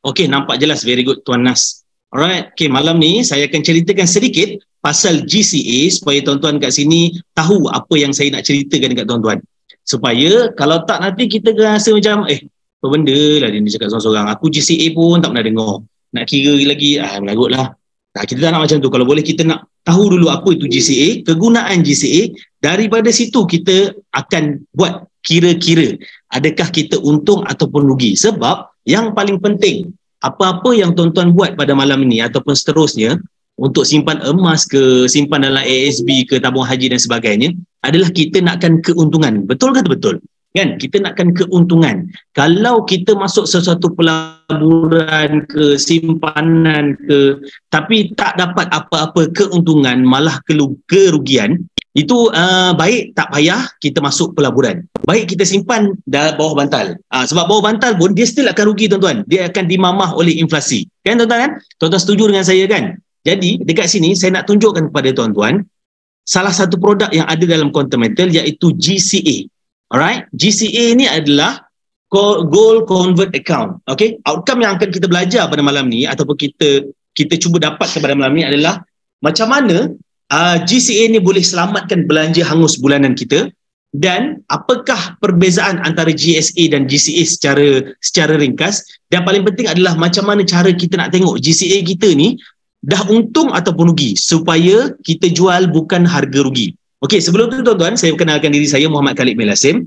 Okey, nampak jelas. Very good, Tuan Nas. Alright, okay, malam ni saya akan ceritakan sedikit pasal GCA supaya tuan-tuan kat sini tahu apa yang saya nak ceritakan dekat tuan-tuan. Supaya kalau tak nanti kita rasa macam apa benda lah dia cakap seorang-seorang. Aku GCA pun tak pernah dengar. Nak kira lagi, melagut lah. Nah, kita tak nak macam tu. Kalau boleh kita nak tahu dulu apa itu GCA, kegunaan GCA. Daripada situ kita akan buat kira-kira adakah kita untung ataupun rugi. Sebab yang paling penting, apa-apa yang tuan-tuan buat pada malam ini ataupun seterusnya untuk simpan emas ke, simpan dalam ASB ke, tabung haji dan sebagainya, adalah kita nakkan keuntungan. Betul ke betul? Kan? Kita nakkan keuntungan. Kalau kita masuk sesuatu pelaburan ke, simpanan ke, tapi tak dapat apa-apa keuntungan, malah kerugian, itu baik tak payah kita masuk pelaburan. Baik kita simpan dalam bawah bantal. Sebab bawah bantal pun dia still akan rugi tuan-tuan. Dia akan dimamah oleh inflasi. Kan tuan-tuan kan? Tuan-tuan setuju dengan saya kan? Jadi dekat sini saya nak tunjukkan kepada tuan-tuan salah satu produk yang ada dalam Quantum Metal iaitu GCA. Alright? GCA ni adalah Gold Convert Account. Okay? Outcome yang akan kita belajar pada malam ni ataupun kita cuba dapat pada malam ni adalah macam mana GCA ni boleh selamatkan belanja hangus bulanan kita dan apakah perbezaan antara GSA dan GCA secara ringkas, dan paling penting adalah macam mana cara kita nak tengok GCA kita ni dah untung ataupun rugi supaya kita jual bukan harga rugi. Okey, sebelum tu tuan-tuan saya kenalkan diri saya, Muhammad Khalid Melasim.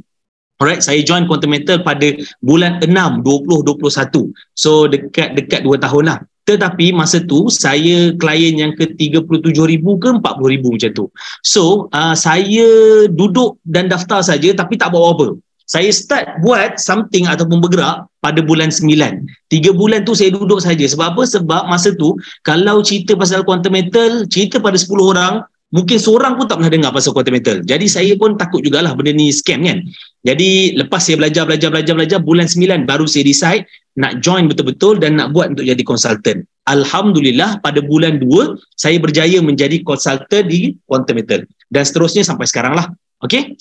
Alright, saya join Quantum Metal pada bulan 6 2021. So dekat 2 tahun lah. Tetapi masa tu saya klien yang ke 37,000 ke 40,000 macam tu. So saya duduk dan daftar saja tapi tak buat apa-apa. Saya start buat something ataupun bergerak pada bulan 9. 3 bulan tu saya duduk saja. Sebab apa? Sebab masa tu kalau cerita pasal Quantum Metal, cerita pada 10 orang, mungkin seorang pun tak pernah dengar pasal Quantum Metal. Jadi saya pun takut jugalah benda ni scam kan. Jadi lepas saya belajar bulan 9 baru saya decide nak join betul-betul dan nak buat untuk jadi konsultan. Alhamdulillah pada bulan 2 saya berjaya menjadi konsultan di Quantum Metal dan seterusnya sampai sekarang lah. Okey?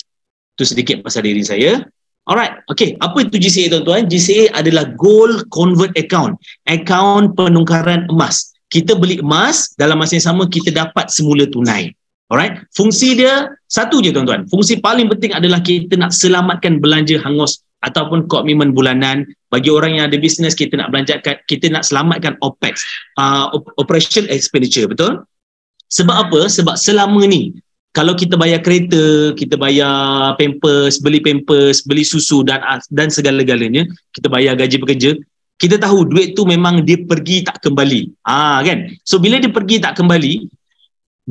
Itu sedikit pasal diri saya. Alright, okey. Apa itu GCA tuan-tuan? GCA adalah Gold Convert Account. Akaun penukaran emas. Kita beli emas, dalam masa yang sama kita dapat semula tunai. Alright? Fungsi dia satu je tuan-tuan. Fungsi paling penting adalah kita nak selamatkan belanja hangus ataupun komitmen bulanan. Bagi orang yang ada bisnes, kita nak belanjakan, kita nak selamatkan OPEX, operation expenditure, betul? Sebab apa? Sebab selama ni kalau kita bayar kereta, kita bayar beli pampers, beli susu dan segala-galanya, kita bayar gaji pekerja, kita tahu duit tu memang dia pergi tak kembali. Kan? So bila dia pergi tak kembali,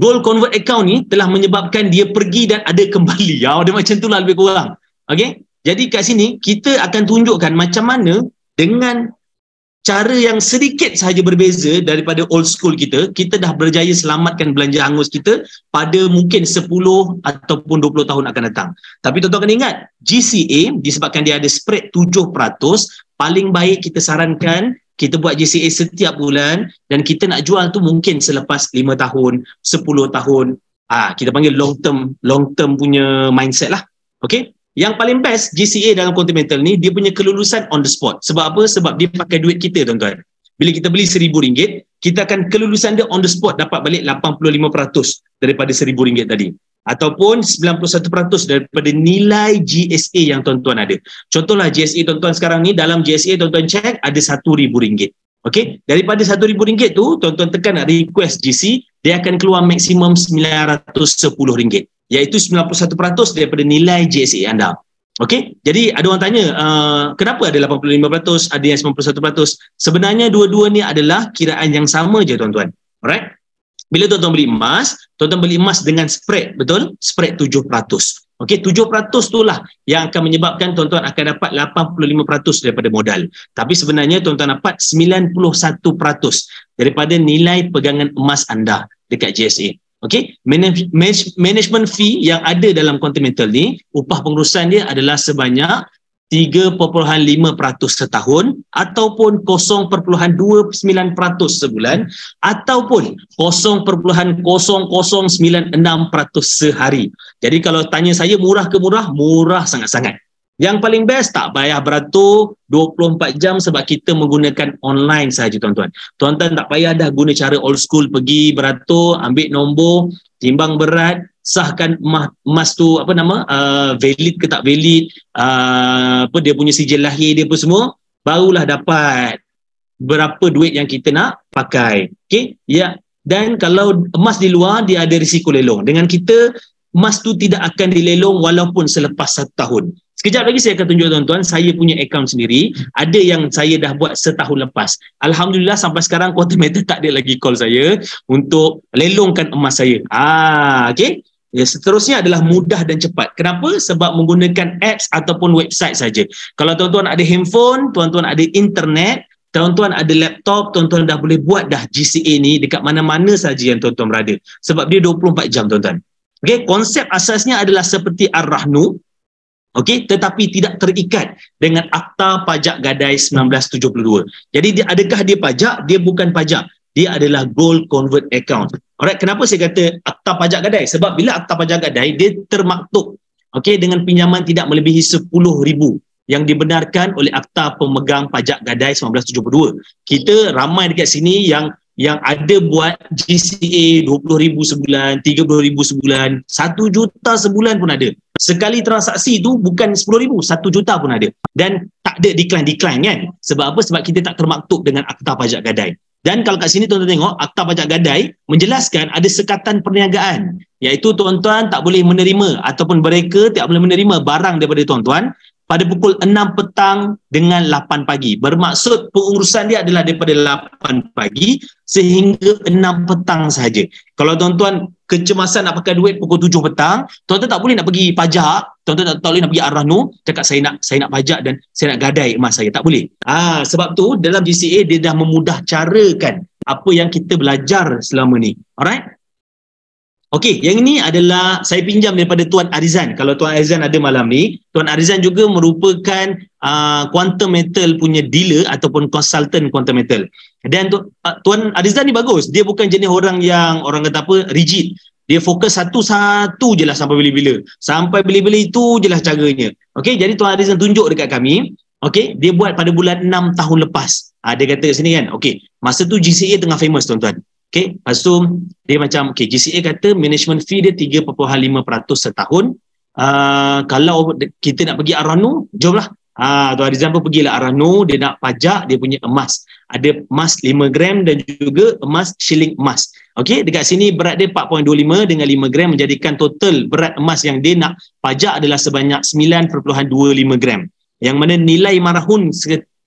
Gold Convert Account ni telah menyebabkan dia pergi dan ada kembali. Dia macam tu lah lebih kurang. Okay? Jadi kat sini kita akan tunjukkan macam mana dengan cara yang sedikit sahaja berbeza daripada old school kita dah berjaya selamatkan belanja hangus kita pada mungkin 10 ataupun 20 tahun akan datang. Tapi tuan-tuan kena ingat, GCA disebabkan dia ada spread 7%, paling baik kita sarankan kita buat GCA setiap bulan dan kita nak jual tu mungkin selepas 5 tahun, 10 tahun. Kita panggil long term punya mindset lah. Okay? Yang paling best GCA dalam Quantum Metal ni, dia punya kelulusan on the spot. Sebab apa? Sebab dia pakai duit kita tuan-tuan. Bila kita beli RM1,000, kita akan kelulusan dia on the spot dapat balik 85% daripada RM1,000 tadi. Ataupun 91% daripada nilai GSA yang tuan-tuan ada. Contohlah GSA tuan-tuan sekarang ni, dalam GSA tuan-tuan check ada RM1,000. Okey, daripada RM1,000 tu tuan-tuan tekan nak request GC, dia akan keluar maksimum RM910, iaitu 91% daripada nilai GSA anda. Okey, jadi ada orang tanya, kenapa ada 85%, ada yang 91%? Sebenarnya dua-dua ni adalah kiraan yang sama je tuan-tuan. Alright? Bila tuan-tuan beli emas dengan spread, betul? Spread 7%. Okey, 7% tu lah yang akan menyebabkan tuan-tuan akan dapat 85% daripada modal. Tapi sebenarnya tuan-tuan dapat 91% daripada nilai pegangan emas anda dekat GSA. Okey, management fee yang ada dalam Quantum Metal ni, upah pengurusan dia adalah sebanyak 3.5% setahun ataupun 0.29% sebulan ataupun 0.0096% sehari. Jadi kalau tanya saya murah ke murah? Murah sangat-sangat. Yang paling best tak payah beratur 24 jam sebab kita menggunakan online saja tuan-tuan. Tuan-tuan tak payah dah guna cara old school, pergi beratur, ambil nombor, timbang berat, sahkan emas tu valid ke tak valid, dia punya sijil lahir dia pun semua, barulah dapat berapa duit yang kita nak pakai. Okey, ya. Dan kalau emas di luar, dia ada risiko lelong. Dengan kita, emas tu tidak akan dilelong walaupun selepas 1 tahun. Sekejap lagi saya akan tunjuk tuan-tuan, saya punya akaun sendiri, ada yang saya dah buat setahun lepas. Alhamdulillah sampai sekarang Quantum Metal tak ada lagi call saya untuk lelongkan emas saya. Okey. Ya, seterusnya adalah mudah dan cepat. Kenapa? Sebab menggunakan apps ataupun website saja. Kalau tuan-tuan ada handphone, tuan-tuan ada internet, tuan-tuan ada laptop, tuan-tuan dah boleh buat dah GCA ni dekat mana-mana saja yang tuan-tuan berada. Sebab dia 24 jam tuan-tuan. Okey, konsep asasnya adalah seperti Ar-Rahnu. Okey, tetapi tidak terikat dengan Akta Pajak Gadai 1972. Jadi adakah dia pajak? Dia bukan pajak. Dia adalah gold convert account. Alright, kenapa saya kata Akta Pajak Gadai? Sebab bila Akta Pajak Gadai, dia termaktub okey dengan pinjaman tidak melebihi 10,000 yang dibenarkan oleh Akta Pemegang Pajak Gadai 1972. Kita ramai dekat sini yang ada buat GCA 20,000 sebulan, 30,000 sebulan, 1 juta sebulan pun ada. Sekali transaksi tu bukan 10,000, 1 juta pun ada. Dan tak ada decline kan? Sebab apa? Sebab kita tak termaktub dengan Akta Pajak Gadai. Dan kalau kat sini tuan-tuan tengok, Akta Pajak Gadai menjelaskan ada sekatan perniagaan, iaitu tuan-tuan tak boleh menerima ataupun mereka tak boleh menerima barang daripada tuan-tuan pada pukul 6 petang dengan 8 pagi. Bermaksud pengurusan dia adalah daripada 8 pagi sehingga 6 petang sahaja. Kalau tuan-tuan kecemasan nak pakai duit pukul 7 petang, tuan-tuan tak boleh nak pergi pajak, tuan-tuan tak boleh nak pergi Ar-Rahnu, cakap saya nak pajak dan saya nak gadai emas saya. Tak boleh. Sebab tu dalam GCA dia dah memudah carakan apa yang kita belajar selama ni. Alright? Okey, yang ini adalah saya pinjam daripada Tuan Arizan. Kalau Tuan Arizan ada malam ni, Tuan Arizan juga merupakan Quantum Metal punya dealer ataupun consultant Quantum Metal. Dan Tuan Arizan ni bagus. Dia bukan jenis orang yang orang kata apa, rigid. Dia fokus satu-satu je lah sampai bila-bila. Sampai bila-bila itu je lah caranya. Okey, jadi Tuan Arizan tunjuk dekat kami. Okey, dia buat pada bulan 6 tahun lepas. Dia kata kat sini kan, okey, masa tu GCA tengah famous tuan-tuan. Okay, lepas tu dia macam GCA kata management fee dia 3.5% setahun. Kalau kita nak pergi Ar-Rahnu, jomlah. Tuan Arizan pun pergilah Ar-Rahnu, dia nak pajak dia punya emas. Ada emas 5 gram dan juga emas shilling emas. Okey, dekat sini berat dia 4.25 dengan 5 gram menjadikan total berat emas yang dia nak pajak adalah sebanyak 9.25 gram. Yang mana nilai marahun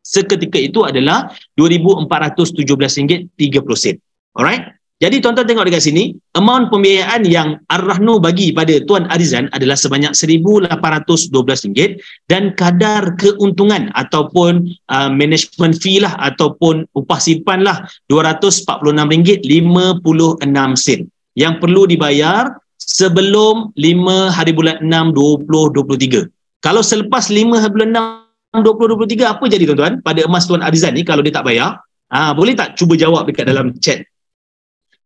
seketika itu adalah RM2,417.30. Alright? Jadi tuan-tuan tengok dekat sini, amount pembiayaan yang Ar-Rahnu bagi pada Tuan Arizan adalah sebanyak RM1,812 dan kadar keuntungan ataupun management fee lah ataupun upah simpan lah RM246.56 yang perlu dibayar sebelum 5 hari bulan 6 2023. Kalau selepas 5 hari bulan 6 2023 apa jadi tuan-tuan pada emas Tuan Arizan ni kalau dia tak bayar? Boleh tak cuba jawab dekat dalam chat?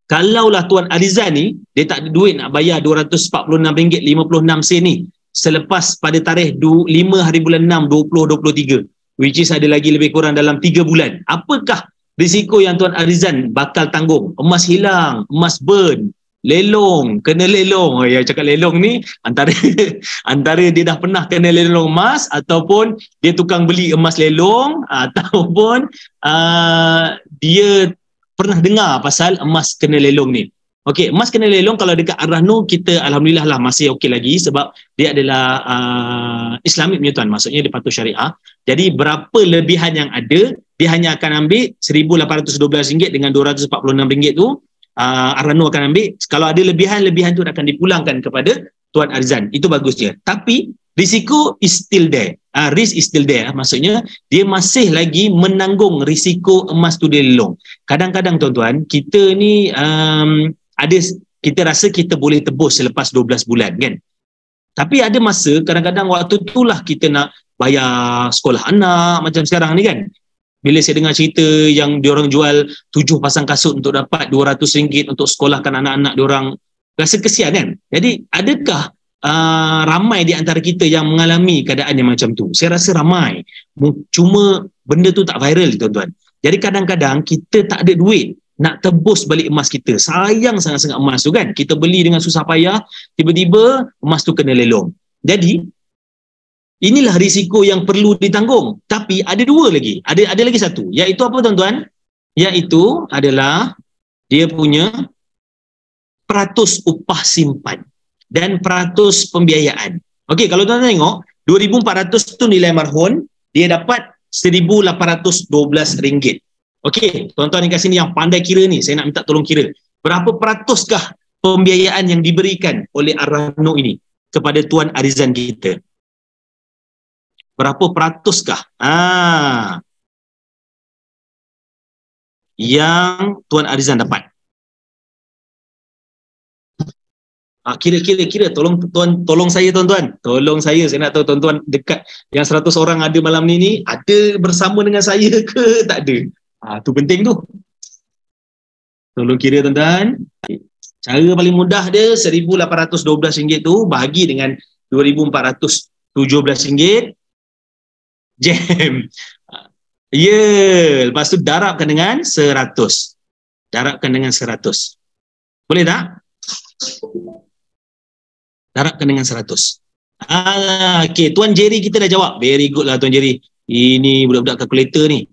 Kalaulah Tuan Arizan ni dia tak ada duit nak bayar RM246.56 ni selepas pada tarikh 5 hari bulan 6 2023, which is ada lagi lebih kurang dalam 3 bulan, apakah risiko yang Tuan Arizan bakal tanggung? Emas hilang, emas burn, lelong, kena lelong. Ya, cakap lelong ni antara dia dah pernah kena lelong emas ataupun dia tukang beli emas lelong ataupun dia pernah dengar pasal emas kena lelong ni. Okey, emas kena lelong kalau dekat Ar-Rahnu kita alhamdulillah lah masih okey lagi sebab dia adalah Islamik punya tuan, maksudnya dia patuh syariah. Jadi berapa lebihan yang ada, dia hanya akan ambil RM1,812 dengan RM246 tu. Ar-Rahnu akan ambil. Kalau ada lebihan tu akan dipulangkan kepada Tuan Arizan. Itu bagusnya. Tapi risiko is still there. Risk is still there. Maksudnya dia masih lagi menanggung risiko emas tu dia lelong. Kadang-kadang tuan-tuan, kita ni kita rasa kita boleh tebus selepas 12 bulan kan. Tapi ada masa kadang-kadang waktu itulah kita nak bayar sekolah anak macam sekarang ni kan. Bila saya dengar cerita yang diorang jual 7 pasang kasut untuk dapat RM200 untuk sekolahkan anak-anak diorang, rasa kesian kan. Jadi adakah ramai di antara kita yang mengalami keadaan yang macam tu? Saya rasa ramai. Cuma benda tu tak viral, tuan-tuan. Jadi kadang-kadang kita tak ada duit nak tebus balik emas kita. Sayang sangat-sangat emas tu kan. Kita beli dengan susah payah, tiba-tiba emas tu kena lelong. Jadi inilah risiko yang perlu ditanggung. Tapi ada dua lagi. Ada lagi satu. Iaitu apa, tuan-tuan? Iaitu adalah dia punya peratus upah simpan dan peratus pembiayaan. Okey, kalau tuan-tuan tengok, 2,400 tu nilai marhun, dia dapat RM1,812. Okey, tuan-tuan yang kat sini yang pandai kira ni, saya nak minta tolong kira. Berapa peratuskah pembiayaan yang diberikan oleh Ar-Rahno ini kepada Tuan Arizan kita? Berapa peratuskah yang Tuan Arizan dapat? Kira, tolong saya, tuan-tuan. Tolong saya nak tahu tuan-tuan dekat yang 100 orang ada malam ni ada bersama dengan saya ke tak ada? Tu penting tu. Tolong kira, tuan-tuan. Cara paling mudah dia RM1,812 tu bahagi dengan RM2,417. Jam. Lepas tu darabkan dengan 100. Darabkan dengan 100. Boleh tak? Darabkan dengan 100. Okey, Tuan Jerry kita dah jawab. Very good lah, Tuan Jerry. Ini budak-budak kalkulator ni.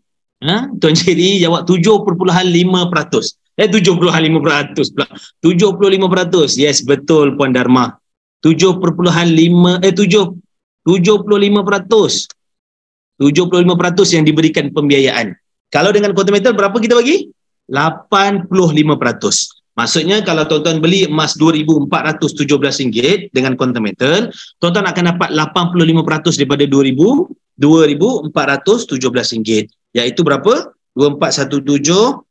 Tuan Jerry jawab 7.5%. 7.5% pula. 75%. Yes, betul Puan Dharma. 75% yang diberikan pembiayaan. Kalau dengan kontimental berapa kita bagi? 85%. Maksudnya kalau tuan-tuan beli emas RM2,417 dengan kontimental, tuan-tuan akan dapat 85% daripada RM2,417. Iaitu berapa? 2,417.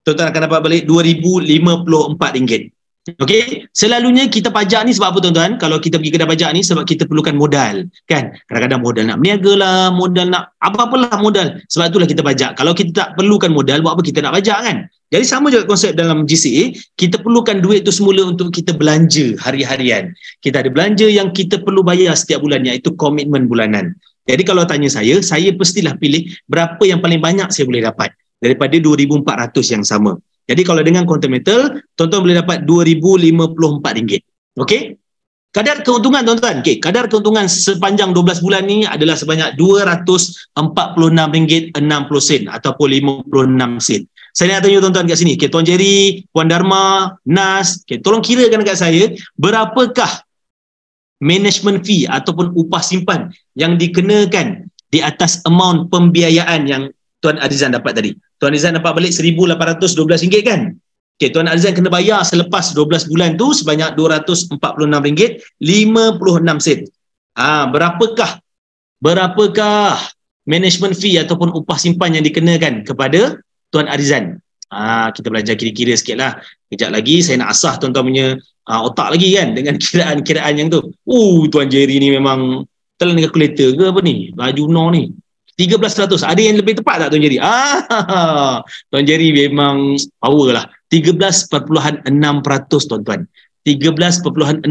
Tuan-tuan akan dapat balik RM2,054. Okey, selalunya kita pajak ni sebab apa, tuan-tuan? Kalau kita pergi kedai pajak ni sebab kita perlukan modal, kan? Kadang-kadang modal nak berniaga lah, modal nak apa-apalah modal. Sebab itulah kita pajak. Kalau kita tak perlukan modal, buat apa kita nak pajak, kan? Jadi sama juga konsep dalam GCA, kita perlukan duit tu semula untuk kita belanja hari-harian. Kita ada belanja yang kita perlu bayar setiap bulan, iaitu komitmen bulanan. Jadi kalau tanya saya pastilah pilih berapa yang paling banyak saya boleh dapat daripada 2,400 yang sama. Jadi kalau dengan kontimental, tuan-tuan boleh dapat RM2,054. Okey? Kadar keuntungan, tuan-tuan. Okey, kadar keuntungan sepanjang 12 bulan ni adalah sebanyak RM246.60 ataupun 56 sen. Saya nak tanya tuan-tuan kat sini. Okey, Tuan Jerry, Puan Dharma, Nas, okey, tolong kirakan dekat saya berapakah management fee ataupun upah simpan yang dikenakan di atas amount pembiayaan yang Tuan Arizan dapat tadi. Tuan Arizan dapat balik RM1,812 kan? Okey, Tuan Arizan kena bayar selepas 12 bulan tu sebanyak RM246.56. Berapakah management fee ataupun upah simpan yang dikenakan kepada Tuan Arizan? Kita belajar kira-kira sikit lah. Kejap lagi saya nak asah tuan-tuan punya otak lagi kan dengan kiraan-kiraan yang tu. Tuan Jerry ni memang telan kalkulator ke apa ni? Baju no ni. 13%. Ada yang lebih tepat tak Tuan Jerry? Tuan Jerry memang power lah. 13.6% tuan-tuan. 13.6%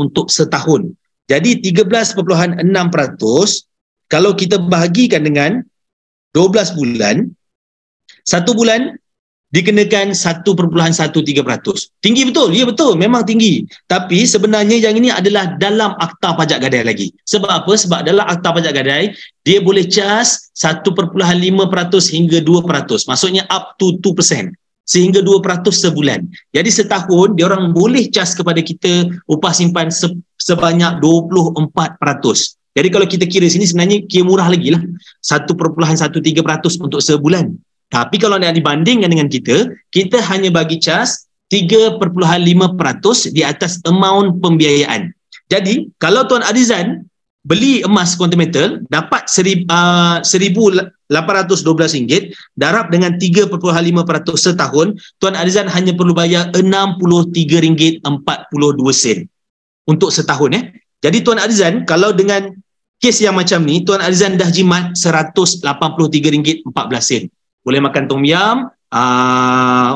untuk setahun. Jadi 13.6% kalau kita bahagikan dengan 12 bulan, satu bulan dikenakan 1.13%. Tinggi betul? Ya betul, memang tinggi. Tapi sebenarnya yang ini adalah dalam akta pajak gadai lagi. Sebab apa? Sebab dalam akta pajak gadai, dia boleh cas 1.5% hingga 2%. Maksudnya up to 2%. Sehingga 2% sebulan. Jadi setahun, dia orang boleh cas kepada kita upah simpan sebanyak 24%. Jadi kalau kita kira sini sebenarnya kira murah lagi lah. 1.13% untuk sebulan. Tapi kalau nak dibandingkan dengan kita hanya bagi cas 3.5% di atas amount pembiayaan. Jadi, kalau Tuan Arizan beli emas kontimental, dapat RM1,812, darab dengan 3.5% setahun, Tuan Arizan hanya perlu bayar RM63.42 untuk setahun. Jadi Tuan Arizan, kalau dengan kes yang macam ni, Tuan Arizan dah jimat RM183.14. Boleh makan tom yam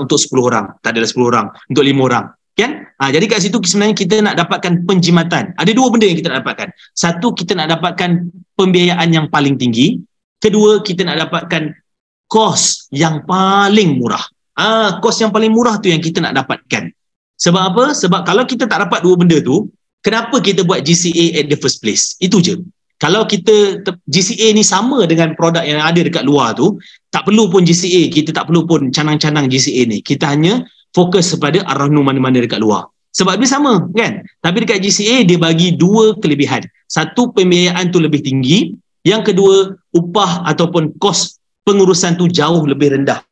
untuk 10 orang. Tak adalah 10 orang. Untuk 5 orang. Kan? Jadi kat situ sebenarnya kita nak dapatkan penjimatan. Ada dua benda yang kita nak dapatkan. Satu, kita nak dapatkan pembiayaan yang paling tinggi. Kedua, kita nak dapatkan kos yang paling murah. Kos yang paling murah tu yang kita nak dapatkan. Sebab apa? Sebab kalau kita tak dapat dua benda tu, kenapa kita buat GCA at the first place? Itu je. Kalau kita GCA ni sama dengan produk yang ada dekat luar tu, tak perlu pun GCA, kita tak perlu pun canang-canang GCA ni. Kita hanya fokus kepada arahnu mana-mana dekat luar. Sebab dia sama kan? Tapi dekat GCA dia bagi dua kelebihan. Satu, pembiayaan tu lebih tinggi. Yang kedua, upah ataupun kos pengurusan tu jauh lebih rendah.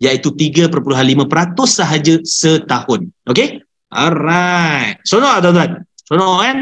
Iaitu 3.5% sahaja setahun. Okay? Alright. Sonok tuan-tuan? Sonok kan?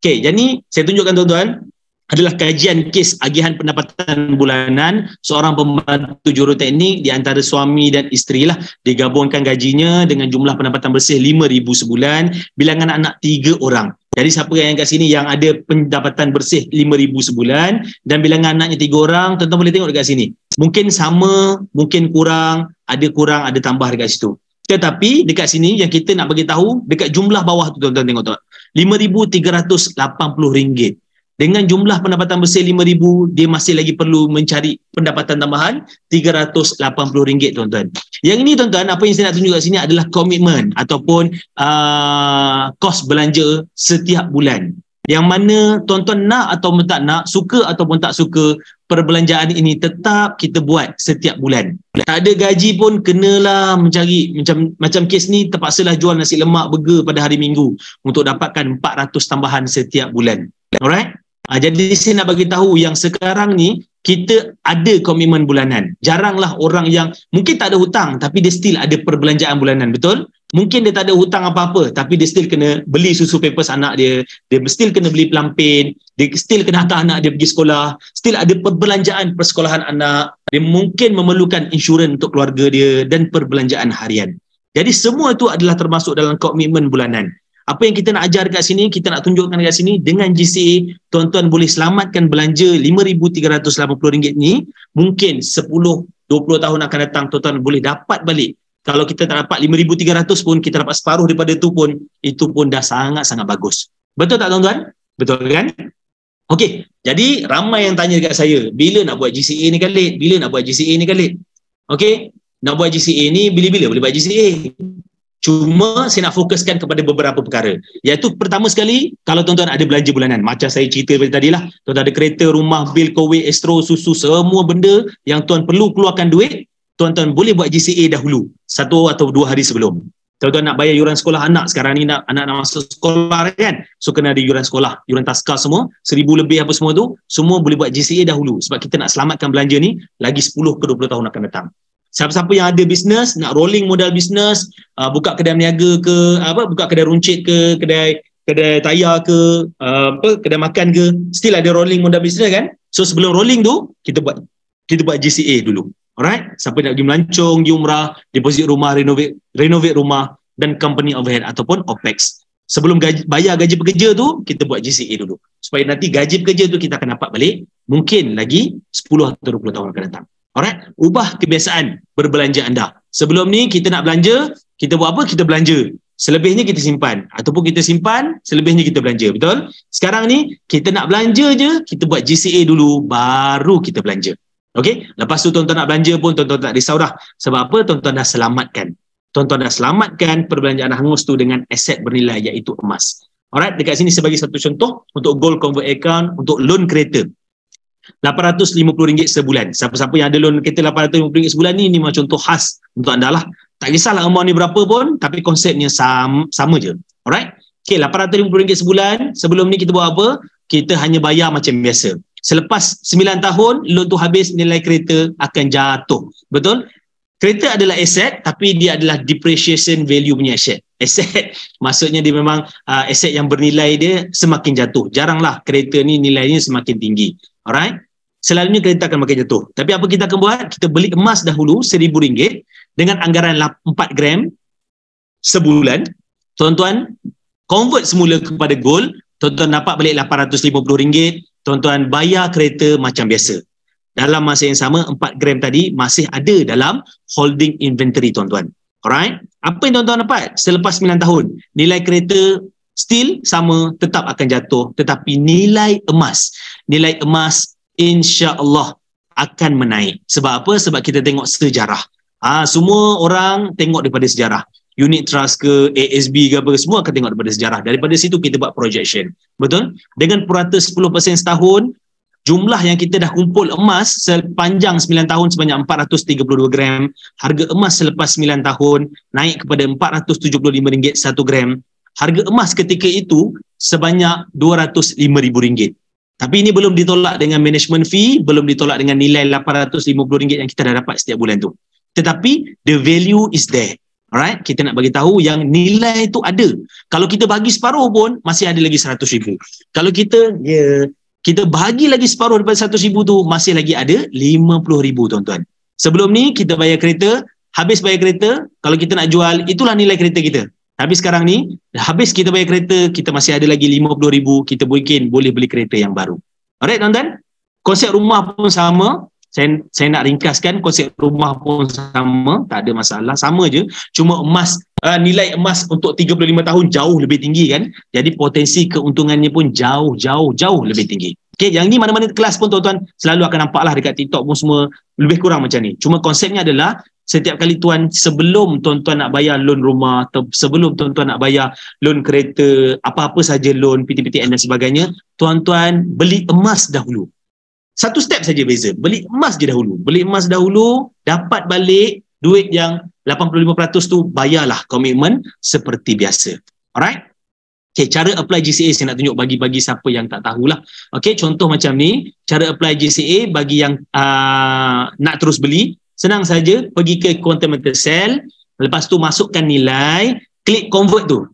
Okay, jadi saya tunjukkan tuan-tuan adalah kajian kes agihan pendapatan bulanan seorang pembantu juruteknik di antara suami dan isteri lah. Digabungkan gajinya dengan jumlah pendapatan bersih 5,000 sebulan, bilangan anak 3 orang. Jadi siapa yang kat sini yang ada pendapatan bersih 5,000 sebulan dan bilangan anaknya 3 orang, tuan-tuan boleh tengok dekat sini. Mungkin sama, mungkin kurang, ada tambah dekat situ. Tetapi dekat sini yang kita nak bagi tahu dekat jumlah bawah tu tuan-tuan tengok tu. RM5,380. Dengan jumlah pendapatan bersih 5,000, dia masih lagi perlu mencari pendapatan tambahan RM380 tuan-tuan. Yang ini tuan-tuan, apa yang saya nak tunjuk kat sini adalah komitmen ataupun kos belanja setiap bulan. Yang mana tuan-tuan nak ataupun tak nak, suka ataupun tak suka, perbelanjaan ini tetap kita buat setiap bulan. Tak ada gaji pun kenalah mencari, macam kes ni terpaksalah jual nasi lemak burger pada hari Minggu untuk dapatkan 400 tambahan setiap bulan. Alright? Jadi saya nak bagi tahu yang sekarang ni kita ada komitmen bulanan. Jaranglah orang yang mungkin tak ada hutang tapi dia still ada perbelanjaan bulanan, betul? Mungkin dia tak ada hutang apa-apa tapi dia still kena beli susu pampers anak dia, dia still kena beli pelampin, dia still kena hantar anak dia pergi sekolah, still ada perbelanjaan persekolahan anak, dia mungkin memerlukan insurans untuk keluarga dia dan perbelanjaan harian. Jadi semua itu adalah termasuk dalam komitmen bulanan. Apa yang kita nak ajar dekat sini, kita nak tunjukkan dekat sini, dengan GCA, tuan-tuan boleh selamatkan belanja RM5,380 ni, mungkin 10-20 tahun akan datang, tuan-tuan boleh dapat balik. Kalau kita tak dapat 5,300 pun, kita dapat separuh daripada itu pun dah sangat-sangat bagus. Betul tak tuan-tuan? Betul kan? Okey, jadi ramai yang tanya dekat saya, bila nak buat GCA ni Khalid? Bila nak buat GCA ni Khalid? Okey, nak buat GCA ni bila-bila boleh buat GCA? Cuma saya nak fokuskan kepada beberapa perkara. Iaitu pertama sekali, kalau tuan-tuan ada belanja bulanan, macam saya cerita tadi lah, tuan-tuan ada kereta, rumah, bil, kowe, astro, susu, semua benda yang tuan perlu keluarkan duit, tuan-tuan boleh buat GCA dahulu, 1 atau 2 hari sebelum. Tuan-tuan nak bayar yuran sekolah anak, sekarang ni anak nak masuk sekolah kan, so kena ada yuran sekolah, yuran taska semua, 1,000 lebih apa semua tu, semua boleh buat GCA dahulu sebab kita nak selamatkan belanja ni lagi 10 ke 20 tahun akan datang. Siapa-siapa yang ada bisnes, nak rolling modal bisnes, buka kedai berniaga ke, buka kedai runcit ke, kedai tayar ke, kedai makan ke, still ada rolling modal bisnes kan. So sebelum rolling tu, kita buat GCA dulu. Alright? Siapa nak pergi melancong, pergi umrah, deposit rumah, renovate rumah dan company overhead ataupun OPEX. Sebelum bayar gaji pekerja tu, kita buat GCA dulu. Supaya nanti gaji pekerja tu kita akan dapat balik, mungkin lagi 10 atau 20 tahun akan datang. Alright, ubah kebiasaan berbelanja anda. Sebelum ni kita nak belanja, kita buat apa? Kita belanja. Selebihnya kita simpan. Ataupun kita simpan, selebihnya kita belanja. Betul? Sekarang ni, kita nak belanja je, kita buat GCA dulu, baru kita belanja. Okey? Lepas tu tuan-tuan nak belanja pun, tuan-tuan tak risau dah. Sebab apa? Tuan-tuan dah selamatkan. Tuan-tuan dah selamatkan perbelanjaan hangus tu dengan aset bernilai iaitu emas. Alright, dekat sini sebagai satu contoh untuk gold convert account, untuk loan kereta. RM850 sebulan. Siapa-siapa yang ada loan kereta RM850 sebulan ni memang contoh khas untuk anda lah. Tak kisahlah amount ni berapa pun, tapi konsepnya sama je. Alright? Okay, RM850 sebulan. Sebelum ni kita buat apa? Kita hanya bayar macam biasa. Selepas 9 tahun, loan tu habis, nilai kereta akan jatuh. Betul? Kereta adalah aset, tapi dia adalah depreciation value punya aset. Aset, maksudnya dia memang aset yang bernilai dia semakin jatuh. Jaranglah kereta ni nilainya semakin tinggi. Alright? Selalunya kereta akan makin jatuh. Tapi apa kita akan buat? Kita beli emas dahulu RM1,000 dengan anggaran 4 gram sebulan. Tuan-tuan convert semula kepada gold. Tuan-tuan dapat balik RM850. Tuan-tuan bayar kereta macam biasa. Dalam masa yang sama, 4 gram tadi masih ada dalam holding inventory tuan-tuan. Alright? Apa yang tuan-tuan dapat selepas 9 tahun? Nilai kereta still sama, tetap akan jatuh, tetapi nilai emas insya-Allah akan menaik. Sebab apa? Sebab kita tengok sejarah. Semua orang tengok daripada sejarah. Unit trust ke, ASB ke apa, semua akan tengok daripada sejarah. Daripada situ kita buat projection. Betul? Dengan purata 10% setahun, jumlah yang kita dah kumpul emas sepanjang 9 tahun sebanyak 432 gram. Harga emas selepas 9 tahun naik kepada RM475 1 gram. Harga emas ketika itu sebanyak RM205,000. Tapi ini belum ditolak dengan management fee, belum ditolak dengan nilai RM850 yang kita dah dapat setiap bulan tu. Tetapi the value is there. Alright, kita nak bagi tahu yang nilai itu ada. Kalau kita bagi separuh pun masih ada lagi RM100,000. Kalau kita bahagi lagi separuh daripada RM100,000 tu, masih lagi ada RM50,000 tuan-tuan. Sebelum ni kita bayar kereta, habis bayar kereta, kalau kita nak jual, itulah nilai kereta kita. Tapi sekarang ni, habis kita bayar kereta, kita masih ada lagi RM50,000, kita boleh beli kereta yang baru. Alright tuan-tuan? Konsep rumah pun sama. Saya nak ringkaskan, konsep rumah pun sama, tak ada masalah, sama je. Cuma emas, nilai emas untuk 35 tahun jauh lebih tinggi kan. Jadi potensi keuntungannya pun jauh lebih tinggi. Okay, yang ni mana-mana kelas pun tuan-tuan selalu akan nampak lah dekat TikTok pun semua lebih kurang macam ni. Cuma konsepnya adalah setiap kali sebelum tuan-tuan nak bayar loan rumah, sebelum tuan-tuan nak bayar loan kereta, apa-apa saja loan, PTPTN dan sebagainya, tuan-tuan beli emas dahulu. Satu step saja beza, beli emas je dahulu. Beli emas dahulu, dapat balik duit yang 85% tu, bayarlah komitmen seperti biasa. Alright? Okay, cara apply GCA saya nak tunjuk bagi siapa yang tak tahulah. Okay, contoh macam ni, cara apply GCA bagi yang nak terus beli, senang saja, pergi ke Quantum Metal Cell, lepas tu masukkan nilai, klik convert tu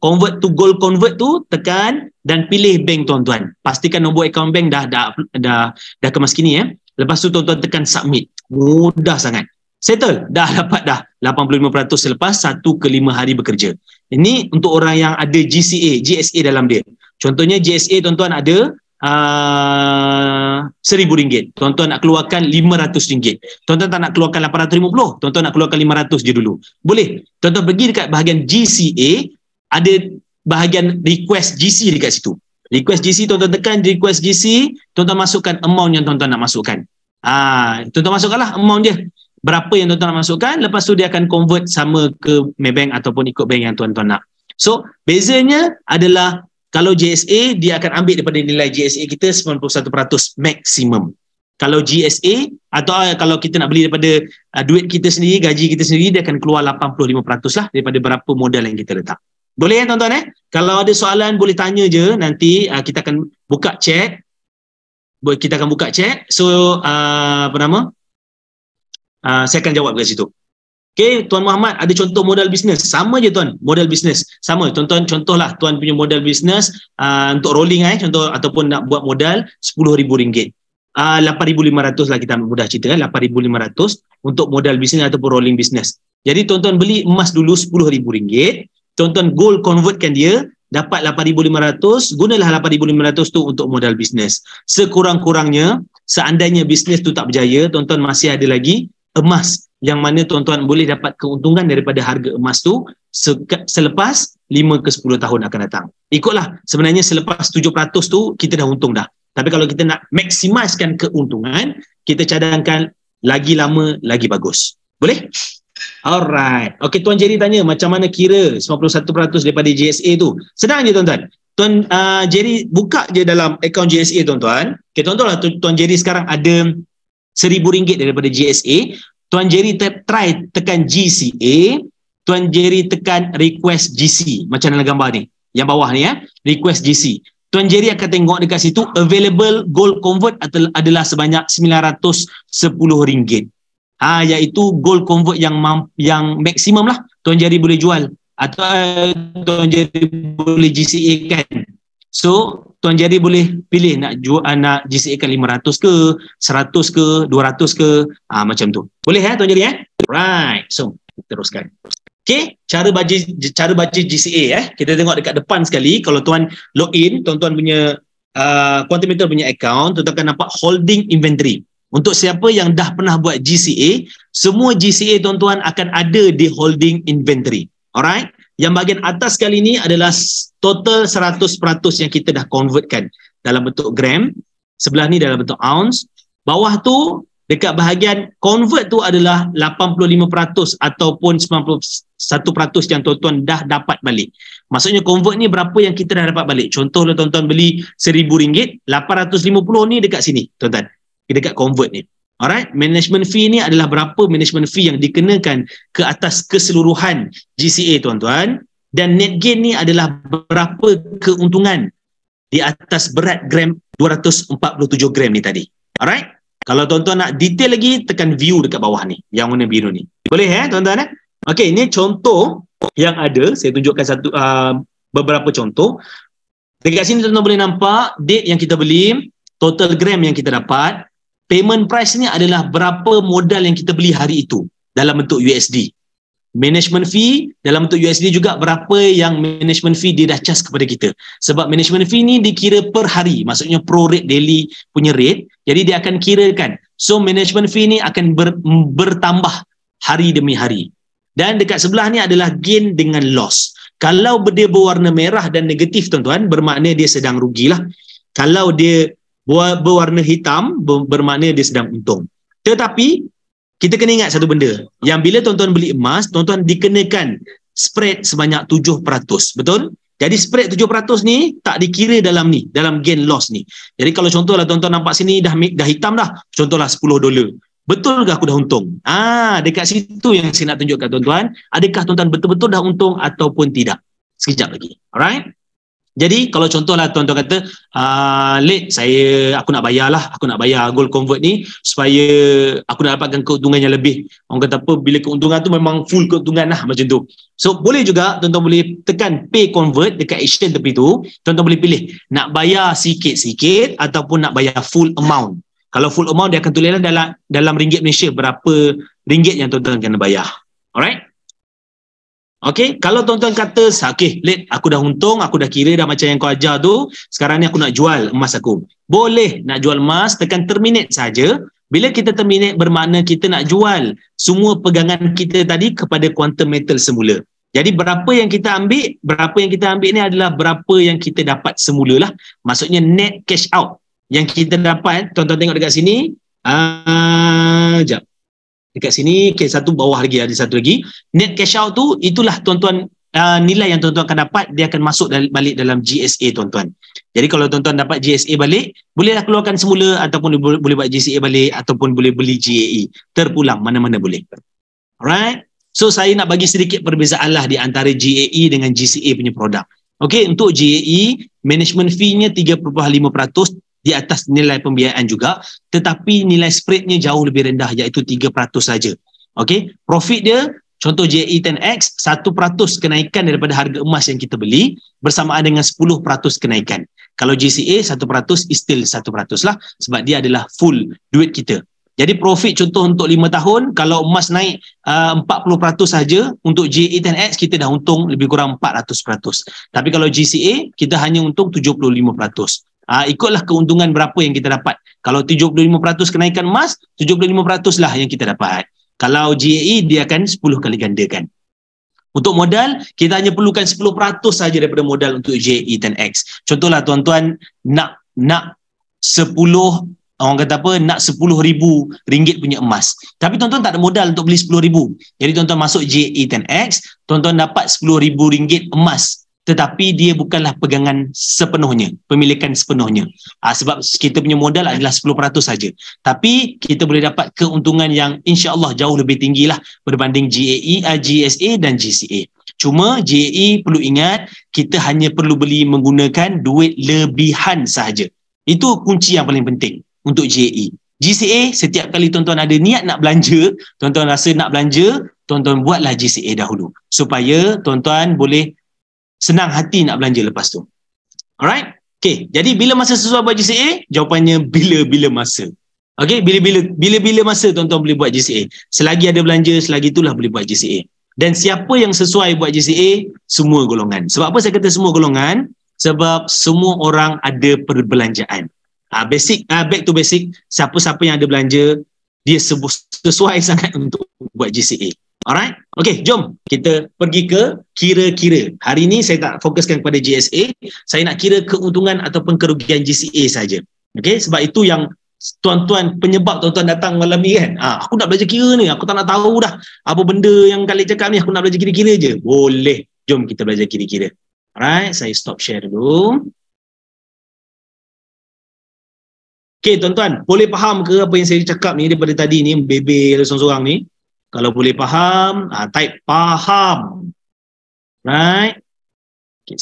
gold convert tu, tekan dan pilih bank tuan-tuan. Pastikan nombor account bank dah kemas kini Lepas tu tuan-tuan tekan submit. Mudah sangat. Settle. Dah dapat dah 85% selepas 1 ke 5 hari bekerja. Ini untuk orang yang ada GSA dalam dia. Contohnya GSA tuan-tuan ada RM1,000. Tuan-tuan nak keluarkan RM500. Tuan-tuan tak nak keluarkan RM850. Tuan-tuan nak keluarkan RM500 je dulu. Boleh. Tuan-tuan pergi dekat bahagian GCA, ada bahagian request GC dekat situ. Request GC, tuan-tuan tekan request GC, tuan-tuan masukkan amount yang tuan-tuan nak masukkan. Tuan-tuan masukkanlah amount je. Berapa yang tuan-tuan nak masukkan, lepas tu dia akan convert sama ke Maybank ataupun ikut bank yang tuan-tuan nak. So, bezanya adalah kalau GSA, dia akan ambil daripada nilai GSA kita 91% maksimum. Kalau GSA, atau kalau kita nak beli daripada duit kita sendiri, gaji kita sendiri, dia akan keluar 85% lah daripada berapa modal yang kita letak. Boleh tuan-tuan Kalau ada soalan boleh tanya je, nanti kita akan buka chat. So, saya akan jawab kat situ. Okay, Tuan Muhammad ada contoh modal bisnes. Sama je tuan, modal bisnes. Sama, tuan-tuan contohlah tuan punya modal bisnes untuk rolling contoh ataupun nak buat modal RM10,000. 8,500 lah kita mudah cerita 8,500 untuk modal bisnes ataupun rolling bisnes. Jadi tuan-tuan beli emas dulu RM10,000, tuan-tuan gold convertkan dia, dapat 8,500, gunalah 8,500 tu untuk modal bisnes. Sekurang-kurangnya, seandainya bisnes tu tak berjaya, tuan-tuan masih ada lagi emas yang mana tuan-tuan boleh dapat keuntungan daripada harga emas tu selepas 5 ke 10 tahun akan datang. Ikutlah, sebenarnya selepas 7% tu kita dah untung dah. Tapi kalau kita nak maksimiskan keuntungan, kita cadangkan lagi lama lagi bagus. Boleh? Alright. Okey, Tuan Jerry tanya macam mana kira 91% daripada GSA tu. Senang je tuan-tuan. Tuan Jerry buka je dalam akaun GSA tuan-tuan. Okey, tuan-tuan Tuan Jerry sekarang ada RM1,000 daripada GSA. Tuan Jerry try tekan GCA. Tuan Jerry tekan request GC macam dalam gambar ni. Yang bawah ni request GC. Tuan Jerry akan tengok dekat situ available gold convert adalah sebanyak RM910. Iaitu gold convert yang maksimum lah Tuan Jerry boleh jual atau Tuan Jerry boleh GCA kan. So Tuan Jerry boleh pilih nak jual, nak GCA kan 500 ke, 100 ke, 200 ke, macam tu. Boleh Tuan Jerry Right. So teruskan. Okay, cara baca GCA kita tengok dekat depan sekali. Kalau tuan login, tuan-tuan punya Quantum Metal punya account, tuan-tuan akan nampak holding inventory. Untuk siapa yang dah pernah buat GCA, semua GCA tuan-tuan akan ada di holding inventory. Alright? Yang bahagian atas kali ni adalah total 100% yang kita dah convertkan dalam bentuk gram. Sebelah ni dalam bentuk ounce. Bawah tu dekat bahagian convert tu adalah 85% ataupun 91% yang tuan-tuan dah dapat balik. Maksudnya convert ni berapa yang kita dah dapat balik. Contohlah tuan-tuan beli RM1,000, 850 ni dekat sini tuan-tuan. Dekat convert ni. Alright, management fee ni adalah berapa management fee yang dikenakan ke atas keseluruhan GCA tuan-tuan, dan net gain ni adalah berapa keuntungan di atas berat gram 247 gram ni tadi. Alright? Kalau tuan-tuan nak detail lagi, tekan view dekat bawah ni, yang warna biru ni. Boleh tuan-tuan Okey, ini contoh yang ada. Saya tunjukkan beberapa contoh. Dekat sini tuan-tuan boleh nampak date yang kita beli, total gram yang kita dapat, payment price ni adalah berapa modal yang kita beli hari itu dalam bentuk USD. Management fee dalam bentuk USD juga berapa yang management fee dia dah charge kepada kita. Sebab management fee ni dikira per hari, maksudnya pro rate daily punya rate, jadi dia akan kirakan. So management fee ni akan bertambah hari demi hari. Dan dekat sebelah ni adalah gain dengan loss. Kalau dia berwarna merah dan negatif tuan-tuan, bermakna dia sedang rugilah. Kalau dia berwarna hitam, bermakna dia sedang untung. Tetapi kita kena ingat satu benda, yang bila tuan-tuan beli emas, tuan-tuan dikenakan spread sebanyak 7%. Betul? Jadi spread 7% ni tak dikira dalam ni, dalam gain loss ni. Jadi kalau contohlah tuan-tuan nampak sini dah hitam dah, contohlah $10. Betul ke aku dah untung? Dekat situ yang saya nak tunjukkan tuan-tuan, adakah tuan-tuan betul-betul dah untung ataupun tidak? Sekejap lagi. Alright? Jadi kalau contohlah tuan-tuan kata, Late, aku nak bayar gold convert ni supaya aku nak dapatkan keuntungan yang lebih. Orang kata apa, bila keuntungan tu memang full keuntungan lah, macam tu. So boleh juga tuan-tuan boleh tekan pay convert dekat action tepi tu, tuan-tuan boleh pilih nak bayar sikit-sikit ataupun nak bayar full amount. Kalau full amount dia akan tulislah dalam ringgit Malaysia berapa ringgit yang tuan-tuan kena bayar. Alright? Okey, kalau tuan-tuan kata, okay, Late, aku dah untung, aku dah kira dah macam yang kau ajar tu, sekarang ni aku nak jual emas aku. Boleh nak jual emas, tekan terminate saja. Bila kita terminate, bermakna kita nak jual semua pegangan kita tadi kepada quantum metal semula. Jadi berapa yang kita ambil ni adalah berapa yang kita dapat semula lah. Maksudnya net cash out yang kita dapat, tuan-tuan tengok dekat sini. Sekejap. Dekat sini, satu bawah lagi, ada satu lagi. Net cash out tu, itulah tuan-tuan nilai yang tuan-tuan akan dapat, dia akan masuk balik dalam GSA tuan-tuan. Jadi kalau tuan-tuan dapat GSA balik, bolehlah keluarkan semula ataupun boleh buat GSA balik ataupun boleh beli GAE. Terpulang, mana-mana boleh. Alright? So saya nak bagi sedikit perbezaan lah di antara GAE dengan GCA punya produk. Okay, untuk GAE, management fee-nya 3.5%, di atas nilai pembiayaan juga, tetapi nilai spreadnya jauh lebih rendah, iaitu 3% saja. Okey, profit dia, contoh JE 10X, 1% kenaikan daripada harga emas yang kita beli bersamaan dengan 10% kenaikan. Kalau GCA 1% is still 1% lah, sebab dia adalah full duit kita. Jadi profit contoh untuk 5 tahun, kalau emas naik 40% saja, untuk JE 10X kita dah untung lebih kurang 400%. Tapi kalau GCA kita hanya untung 75%. Ikutlah keuntungan berapa yang kita dapat. Kalau 75% kenaikan emas, 75% lah yang kita dapat. Kalau GAE, dia akan 10 kali gandakan. Untuk modal, kita hanya perlukan 10% saja daripada modal untuk GAE 10X. Contohlah tuan-tuan nak 10, orang kata apa, nak RM10,000 punya emas. Tapi tuan-tuan tak ada modal untuk beli RM10,000. Jadi tuan-tuan masuk GAE 10X, tuan-tuan dapat RM10,000 emas. Tetapi dia bukanlah pegangan sepenuhnya, pemilikan sepenuhnya. Sebab kita punya modal adalah 10% saja. Tapi kita boleh dapat keuntungan yang insya-Allah jauh lebih tinggilah berbanding GAE, GSA dan GCA. Cuma GAE perlu ingat, kita hanya perlu beli menggunakan duit lebihan sahaja. Itu kunci yang paling penting untuk GAE. GCA, setiap kali tuan-tuan ada niat nak belanja, tuan-tuan rasa nak belanja, tuan-tuan buatlah GCA dahulu. Supaya tuan-tuan boleh senang hati nak belanja lepas tu. Alright? Okay, jadi bila masa sesuai buat GCA? Jawapannya bila-bila masa. Okay, bila-bila masa tuan-tuan boleh buat GCA. Selagi ada belanja, selagi itulah boleh buat GCA. Dan siapa yang sesuai buat GCA? Semua golongan. Sebab apa saya kata semua golongan? Sebab semua orang ada perbelanjaan. Back to basic, siapa-siapa yang ada belanja, dia sesuai sangat untuk buat GCA. Alright? Okay, jom kita pergi ke kira-kira. Hari ini saya tak fokuskan kepada GSA, saya nak kira keuntungan ataupun kerugian GCA saja. Okay, sebab itu yang tuan-tuan penyebab tuan-tuan datang malam ni kan. Aku nak belajar kira ni, aku tak nak tahu dah apa benda yang kalian cakap ni, aku nak belajar kira-kira je. Boleh, jom kita belajar kira-kira. Alright, saya stop share dulu. Okay, tuan-tuan, boleh faham ke apa yang saya cakap ni daripada tadi ni, bebel seorang-seorang ni? Kalau boleh faham, type faham. Right? Okay,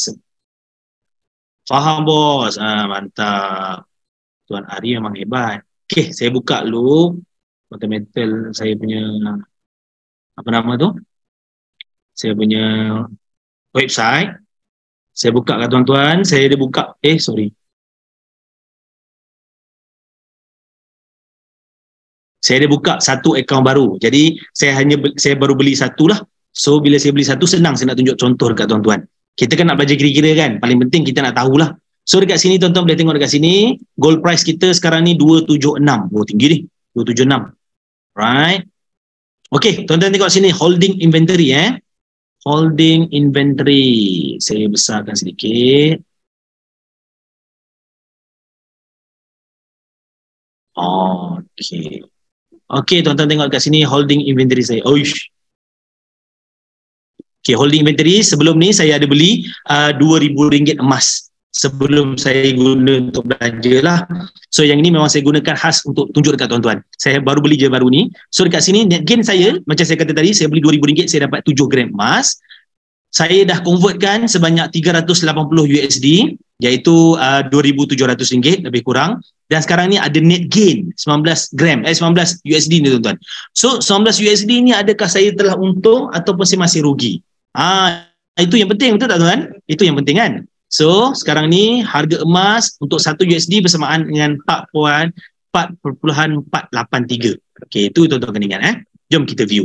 faham bos. Mantap. Tuan Ari memang hebat. Okay, saya buka dulu fundamental saya punya apa nama tu? Saya punya website. Saya buka kat tuan-tuan, saya ada buka sorry. Saya ada buka satu akaun baru. Jadi saya baru beli satu lah. So bila saya beli satu, senang saya nak tunjuk contoh dekat tuan-tuan. Kita kan nak belajar kira-kira kan. Paling penting kita nak tahulah. So dekat sini tuan-tuan boleh tengok dekat sini. Gold price kita sekarang ni 276. Oh tinggi ni. 276. Right. Okay, tuan-tuan tengok sini. Holding inventory Holding inventory. Saya besarkan sedikit. Okay. Okay, tuan-tuan tengok kat sini holding inventory saya. Oish. Okay, holding inventory sebelum ni saya ada beli RM2,000 emas sebelum saya guna untuk belanja lah. So yang ini memang saya gunakan khas untuk tunjuk dekat tuan-tuan. Saya baru beli je baru ni. So dekat sini net gain saya, macam saya kata tadi, saya beli RM2,000, saya dapat 7 gram emas. Saya dah convertkan sebanyak 380 USD, iaitu RM2,700 lebih kurang. Dan sekarang ni ada net gain 19 USD ni tuan-tuan. So 19 USD ni adakah saya telah untung ataupun saya masih rugi? Itu yang penting, betul tak tuan? Itu yang penting kan? So sekarang ni harga emas untuk 1 USD bersamaan dengan 4.483. Okay, itu tuan-tuan kena ingat. Jom kita view.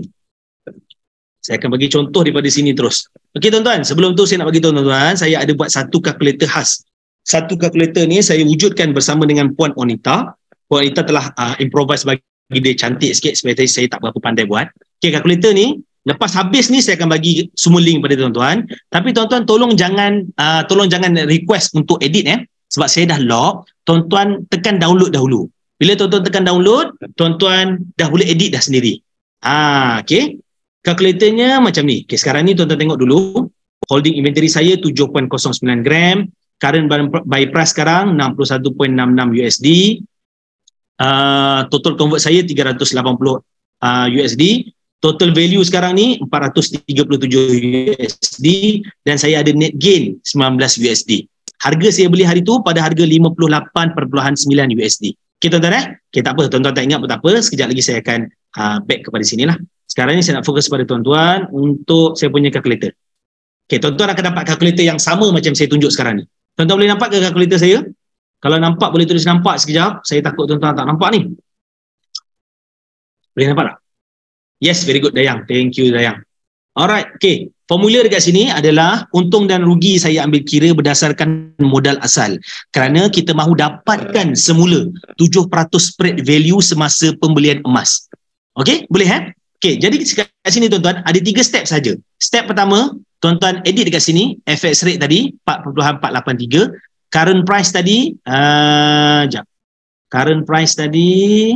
Saya akan bagi contoh daripada sini terus. Okey tuan-tuan, sebelum tu saya nak bagi tahu tuan-tuan, saya ada buat satu kalkulator khas. Satu kalkulator ni saya wujudkan bersama dengan Puan Onita. Puan Onita telah improvise bagi dia cantik sikit sebab saya tak berapa pandai buat. Okey, kalkulator ni lepas habis ni saya akan bagi semua link pada tuan-tuan. Tapi tuan-tuan tolong jangan request untuk edit sebab saya dah lock. Tuan-tuan tekan download dahulu. Bila tuan-tuan tekan download, tuan-tuan dah boleh edit dah sendiri. Okey. Kalkulatornya macam ni. Okay, sekarang ni tuan-tuan tengok dulu. Holding inventory saya 7.09 gram. Current buy price sekarang 61.66 USD. Total convert saya 380 USD. Total value sekarang ni 437 USD. Dan saya ada net gain 19 USD. Harga saya beli hari tu pada harga 58.9 USD. Okay tuan-tuan Okay, tak apa. Tuan-tuan tak ingat pun tak apa. Sekejap lagi saya akan back kepada sini lah. Sekarang ni saya nak fokus pada tuan-tuan untuk saya punya kalkulator. Okay, tuan-tuan akan dapat kalkulator yang sama macam saya tunjuk sekarang ni. Tuan-tuan boleh nampak ke kalkulator saya? Kalau nampak boleh tulis nampak sekejap. Saya takut tuan-tuan tak nampak ni. Boleh nampak tak? Yes, very good Dayang. Thank you Dayang. Alright, okay. Formula dekat sini adalah untung dan rugi saya ambil kira berdasarkan modal asal. Kerana kita mahu dapatkan semula 7% spread value semasa pembelian emas. Okay, boleh Okay, jadi kat sini tuan-tuan ada 3 step saja. Step pertama, tuan-tuan edit dekat sini FX rate tadi 4.483, current price tadi current price tadi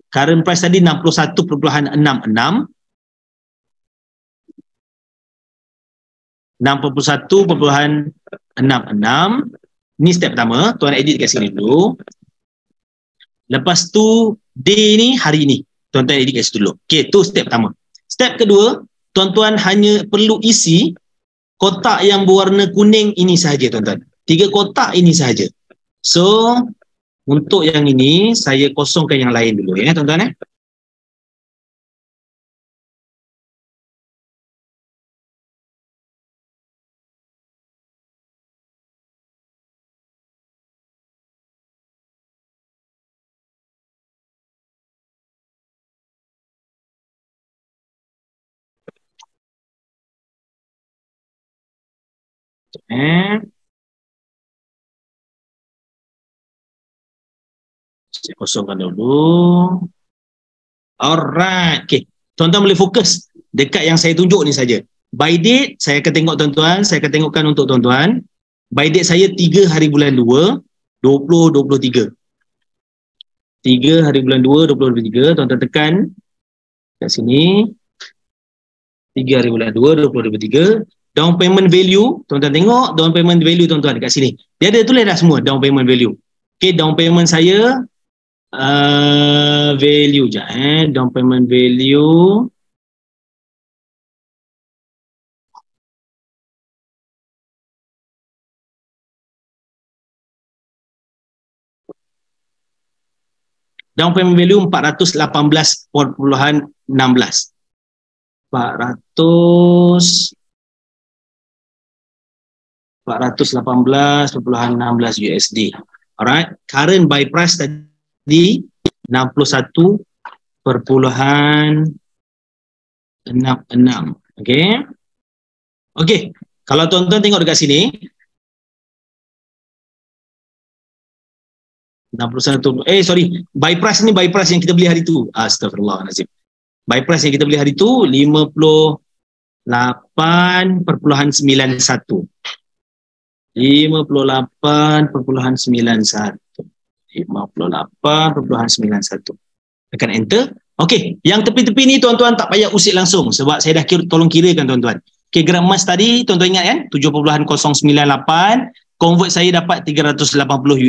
61.66. 61.66. Ni step pertama, tuan edit kat sini dulu. Lepas tu day ni hari ni. Tuan-tuan edit kat situ dulu. Okay, tu step pertama. Step kedua, tuan-tuan hanya perlu isi kotak yang berwarna kuning ini sahaja tuan-tuan. 3 kotak ini sahaja. So, untuk yang ini saya kosongkan yang lain dulu tuan-tuan Saya kosongkan dulu. Alright. Okay. Tuan-tuan boleh fokus dekat yang saya tunjuk ni saja. By date, saya akan tengok tuan-tuan. Saya akan tengokkan untuk tuan-tuan. By date saya 3 hari bulan 2, 2023. 3 hari bulan 2, 2023. Tuan-tuan tekan kat sini. 3 hari bulan 2, 2023. Down payment value. Tuan-tuan tengok down payment value tuan-tuan kat sini. Dia ada tulis dah semua down payment value. Okay, down payment saya value je down payment value down payment value 418.16 418.16 USD. Alright, current buy price tadi 61.66. Okay. Okay, kalau tuan-tuan tengok dekat sini 61, buy price ni buy price yang kita beli hari tu. Astagfirullahalazim. Buy price yang kita beli hari tu 58.91. 58.91. Tekan enter. Okey, yang tepi-tepi ni tuan-tuan tak payah usik langsung sebab saya dah tolong kirakan tuan-tuan. Okey, gram emas tadi tuan-tuan ingat kan 7.098, convert saya dapat 380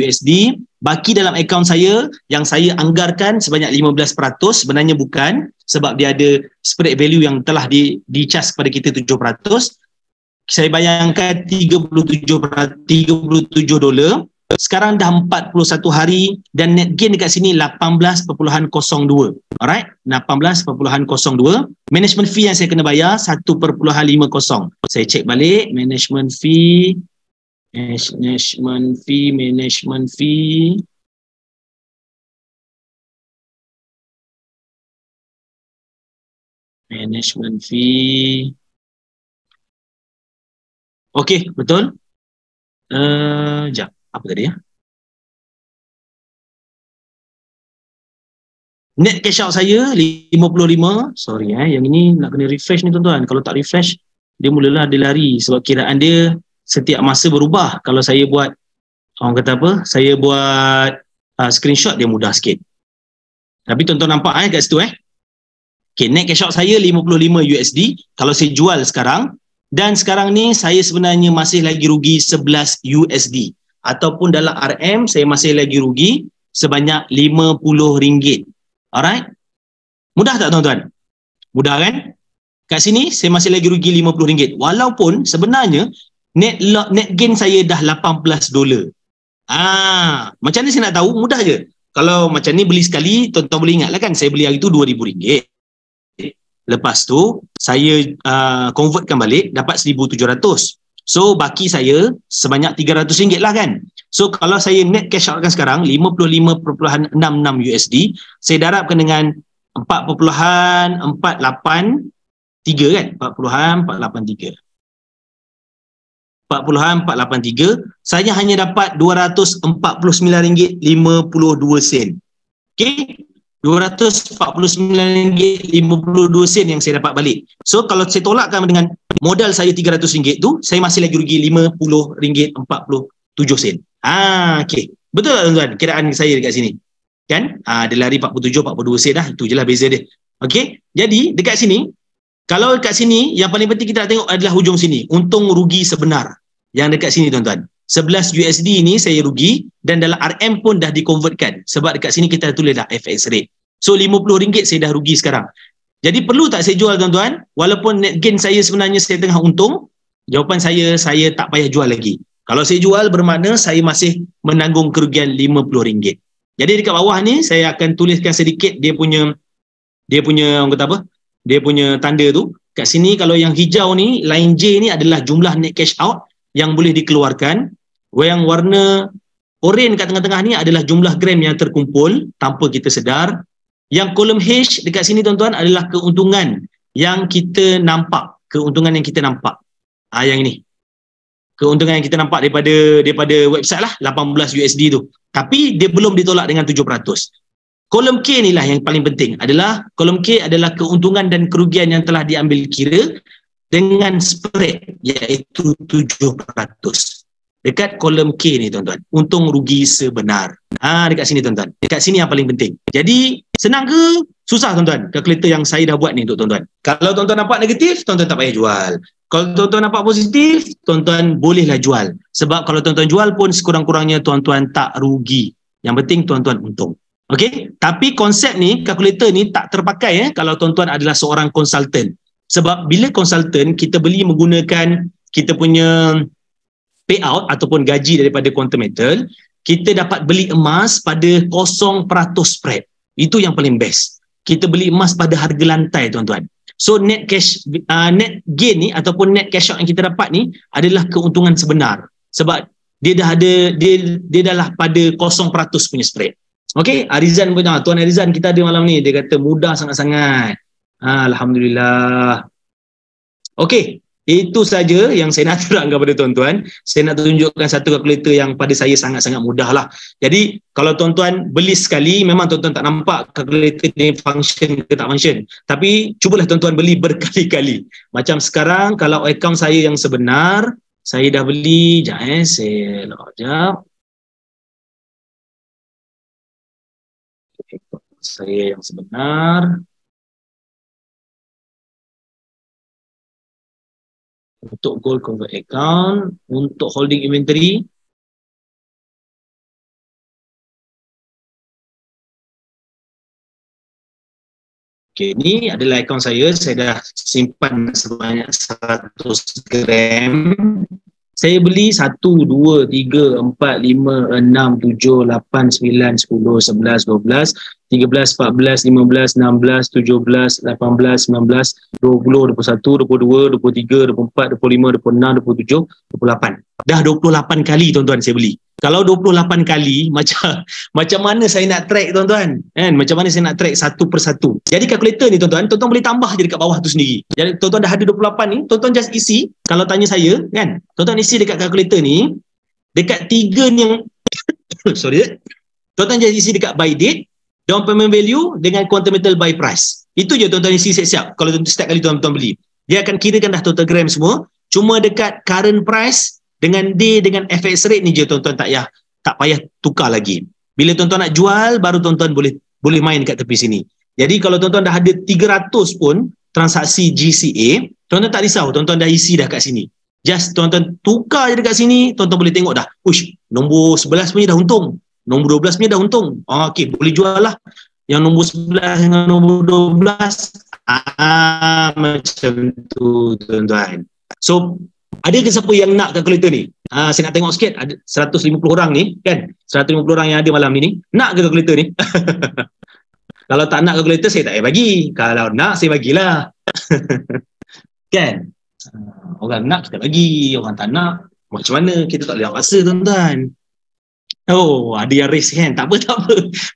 USD, baki dalam akaun saya yang saya anggarkan sebanyak 15%, sebenarnya bukan sebab dia ada spread value yang telah di-charge kepada kita 7%. Saya bayangkan 37 dolar. Sekarang dah 41 hari dan net gain dekat sini 18.02. Alright, 18.02. Management fee yang saya kena bayar 1.50. Saya cek balik management fee. Okey, betul. Jap. Apa tadi ya? Net cash out saya 55. Sorry yang ini nak kena refresh ni tuan-tuan. Kalau tak refresh, dia mulalah dia lari sebab kiraan dia setiap masa berubah. Kalau saya buat, orang kata apa, saya buat screenshot dia mudah sikit. Tapi tuan-tuan nampak kat situ Okay, net cash out saya 55 USD kalau saya jual sekarang, dan sekarang ni saya sebenarnya masih lagi rugi 11 USD. Ataupun dalam RM saya masih lagi rugi sebanyak RM50. Alright? Mudah tak tuan-tuan? Mudah kan? Kat sini saya masih lagi rugi RM50. Walaupun sebenarnya net gain saya dah 18 dolar. Macam ni saya nak tahu? Mudah je. Kalau macam ni beli sekali, tuan-tuan boleh ingat lah kan, saya beli hari tu RM2,000. Lepas tu saya convertkan balik dapat 1,700. So baki saya sebanyak RM300 lah kan. So kalau saya net cash outkan sekarang 55.66 USD, saya darabkan dengan 4.483 kan? 4.483. 4.483, saya hanya dapat RM249.52. Okey? RM249.52 yang saya dapat balik. So kalau saya tolakkan dengan modal saya RM300 tu, saya masih lagi rugi RM50.47. Okey. Betul tak tuan-tuan kiraan saya dekat sini? Kan? Dia lari 47, 42 sen dah. Itu je lah beza dia. Okey. Jadi dekat sini, kalau dekat sini yang paling penting kita nak tengok adalah hujung sini. Untung rugi sebenar. Yang dekat sini tuan-tuan. 11 USD ni saya rugi dan dalam RM pun dah dikonvertkan sebab dekat sini kita tulis dah FX rate. So RM50 saya dah rugi sekarang. Jadi perlu tak saya jual tuan-tuan? Walaupun net gain saya sebenarnya saya tengah untung, jawapan saya tak payah jual lagi. Kalau saya jual bermakna saya masih menanggung kerugian RM50. Jadi dekat bawah ni saya akan tuliskan sedikit dia punya orang kata apa? Dia punya tanda tu. Kat sini kalau yang hijau ni, line J ni adalah jumlah net cash out yang boleh dikeluarkan. Yang warna oranye kat tengah-tengah ni adalah jumlah gram yang terkumpul tanpa kita sedar. Yang kolom H dekat sini tuan-tuan adalah keuntungan yang kita nampak. Keuntungan yang kita nampak. Yang ini. Keuntungan yang kita nampak daripada website lah, 18 USD tu. Tapi dia belum ditolak dengan 7%. Kolom K ni lah yang paling penting. Kolom K adalah keuntungan dan kerugian yang telah diambil kira dengan spread iaitu 7%. Dekat kolom K ni tuan-tuan, untung rugi sebenar. Dekat sini tuan-tuan. Dekat sini yang paling penting. Jadi senang ke? Susah tuan-tuan. Kalkulator yang saya dah buat ni untuk tuan-tuan. Kalau tuan-tuan nampak negatif, tuan-tuan tak payah jual. Kalau tuan-tuan nampak positif, tuan-tuan bolehlah jual. Sebab kalau tuan-tuan jual pun sekurang-kurangnya tuan-tuan tak rugi. Yang penting tuan-tuan untung. Okey, tapi konsep ni, kalkulator ni tak terpakai kalau tuan-tuan adalah seorang konsultan. Sebab bila konsultan, kita beli menggunakan kita punya payout ataupun gaji daripada Quantum Metal, kita dapat beli emas pada 0% spread. Itu yang paling best. Kita beli emas pada harga lantai tuan-tuan. So net gain ni ataupun net cash out yang kita dapat ni adalah keuntungan sebenar. Sebab dia dah lah pada 0% punya spread. Okey, Arizan punya, Tuan Arizan kita ada malam ni, dia kata mudah sangat-sangat. Alhamdulillah. Okey, itu saja yang saya nak terangkan kepada tuan-tuan. Saya nak tunjukkan satu kalkulator yang pada saya sangat-sangat mudah lah. Jadi kalau tuan-tuan beli sekali, memang tuan-tuan tak nampak kalkulator ni function ke tak function. Tapi cubalah tuan-tuan beli berkali-kali. Macam sekarang kalau akaun saya yang sebenar, saya dah beli, sekejap. Saya yang sebenar. Untuk gold convert account, untuk holding inventory, okay, ni adalah akaun saya dah simpan sebanyak 100 gram. Saya beli 1, 2, 3, 4, 5, 6, 7, 8, 9, 10, 11, 12, 13, 14, 15, 16, 17, 18, 19, 20, 21, 22, 23, 24, 25, 26, 27, 28. Dah 28 kali tuan-tuan saya beli. Kalau 28 kali, macam mana saya nak track tuan-tuan? Kan? Macam mana saya nak track satu persatu? Jadi kalkulator ni tuan-tuan boleh tambah je dekat bawah tu sendiri. Jadi tuan-tuan dah ada 28 ni, tuan-tuan just isi. Kalau tanya saya, kan? Tuan-tuan isi dekat kalkulator ni, dekat 3 ni yang sorry, tuan-tuan just isi dekat buy date, down payment value dengan Quantum Metal buy price. Itu je tuan-tuan isi siap-siap. Kalau setiap kali tuan-tuan beli, dia akan kirakan dah total gram semua. Cuma dekat current price dengan day dengan FX rate ni je tuan-tuan tak payah tukar lagi. Bila tuan-tuan nak jual, baru tuan-tuan boleh main dekat tepi sini. Jadi kalau tuan-tuan dah ada 300 pun transaksi GCA, tuan-tuan tak risau, tuan-tuan dah isi dah kat sini. Just tuan-tuan tukar je dekat sini, tuan-tuan boleh tengok dah. Uish, nombor 11 punya dah untung. Nombor 12 punya dah untung. Okey, boleh jual lah. Yang nombor 11 dengan nombor 12. Macam tu tuan-tuan. So, ada ke siapa yang nak kalkulator ni? Saya nak tengok sikit. Ada 150 orang ni, kan? 150 orang yang ada malam ni. Nak ke kalkulator ni? Kalau tak nak kalkulator, saya tak payah bagi. Kalau nak, saya bagilah. Kan? Orang nak, kita bagi. Orang tak nak, macam mana? Kita tak boleh paksa, tuan-tuan. Oh, ada yang raise hand. Tak apa.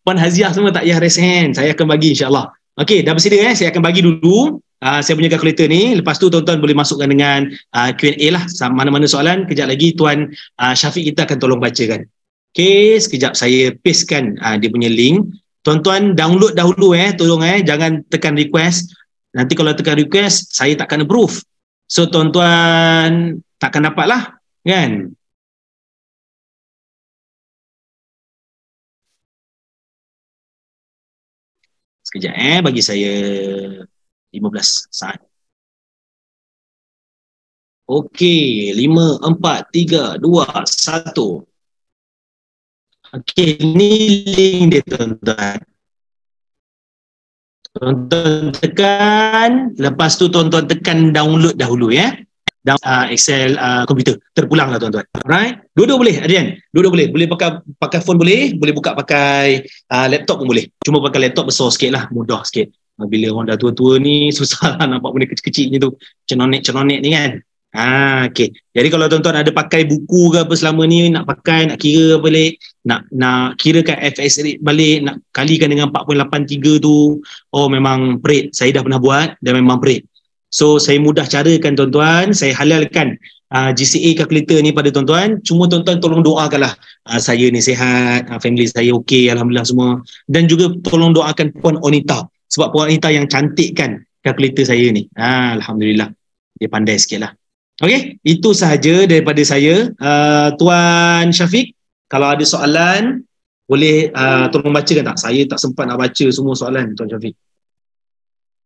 Puan Haziah semua tak payah raise hand. Saya akan bagi insyaAllah. Okey, dah bersedia saya akan bagi dulu saya punya kalkulator ni. Lepas tu tuan-tuan boleh masukkan dengan Q&A lah. Mana-mana soalan, kejap lagi Tuan Syafiq kita akan tolong bacakan. Okey, sekejap saya pastekan dia punya link. Tuan-tuan download dahulu tolong jangan tekan request. Nanti kalau tekan request, saya takkan approve. So tuan-tuan takkan dapat lah, kan? Sekejap bagi saya 15 saat. Okey, 5, 4, 3, 2, 1. Okey, ni link dia tuan-tuan. Tuan-tuan tekan, lepas tu tuan-tuan tekan download dahulu Excel komputer. Terpulang lah tuan-tuan. Alright? Dua-dua boleh, Adrian. Dua-dua boleh. Boleh pakai phone boleh buka pakai laptop pun boleh. Cuma pakai laptop besar sikit lah, mudah sikit. Bila orang dah tua-tua ni, susah lah nampak benda kecil-kecil ni tu. Cenonek-cenonek ni kan. Okay. Jadi kalau tuan-tuan ada pakai buku ke apa selama ni, nak pakai, nak kira balik, nak kirakan FX rate balik, nak kalikan dengan 4.83 tu, oh memang perit. Saya dah pernah buat dan memang perit. So saya mudah carakan tuan-tuan, saya halalkan GCA kalkulator ni pada tuan-tuan. Cuma tuan-tuan tolong doakanlah saya ni sihat, family saya okey, alhamdulillah semua. Dan juga tolong doakan Puan Onita, sebab Puan Onita yang cantikkan kalkulator saya ni. Alhamdulillah, dia pandai sikit lah. Okey, itu sahaja daripada saya. Tuan Syafiq, kalau ada soalan boleh tolong bacakan tak? Saya tak sempat nak baca semua soalan Tuan Syafiq.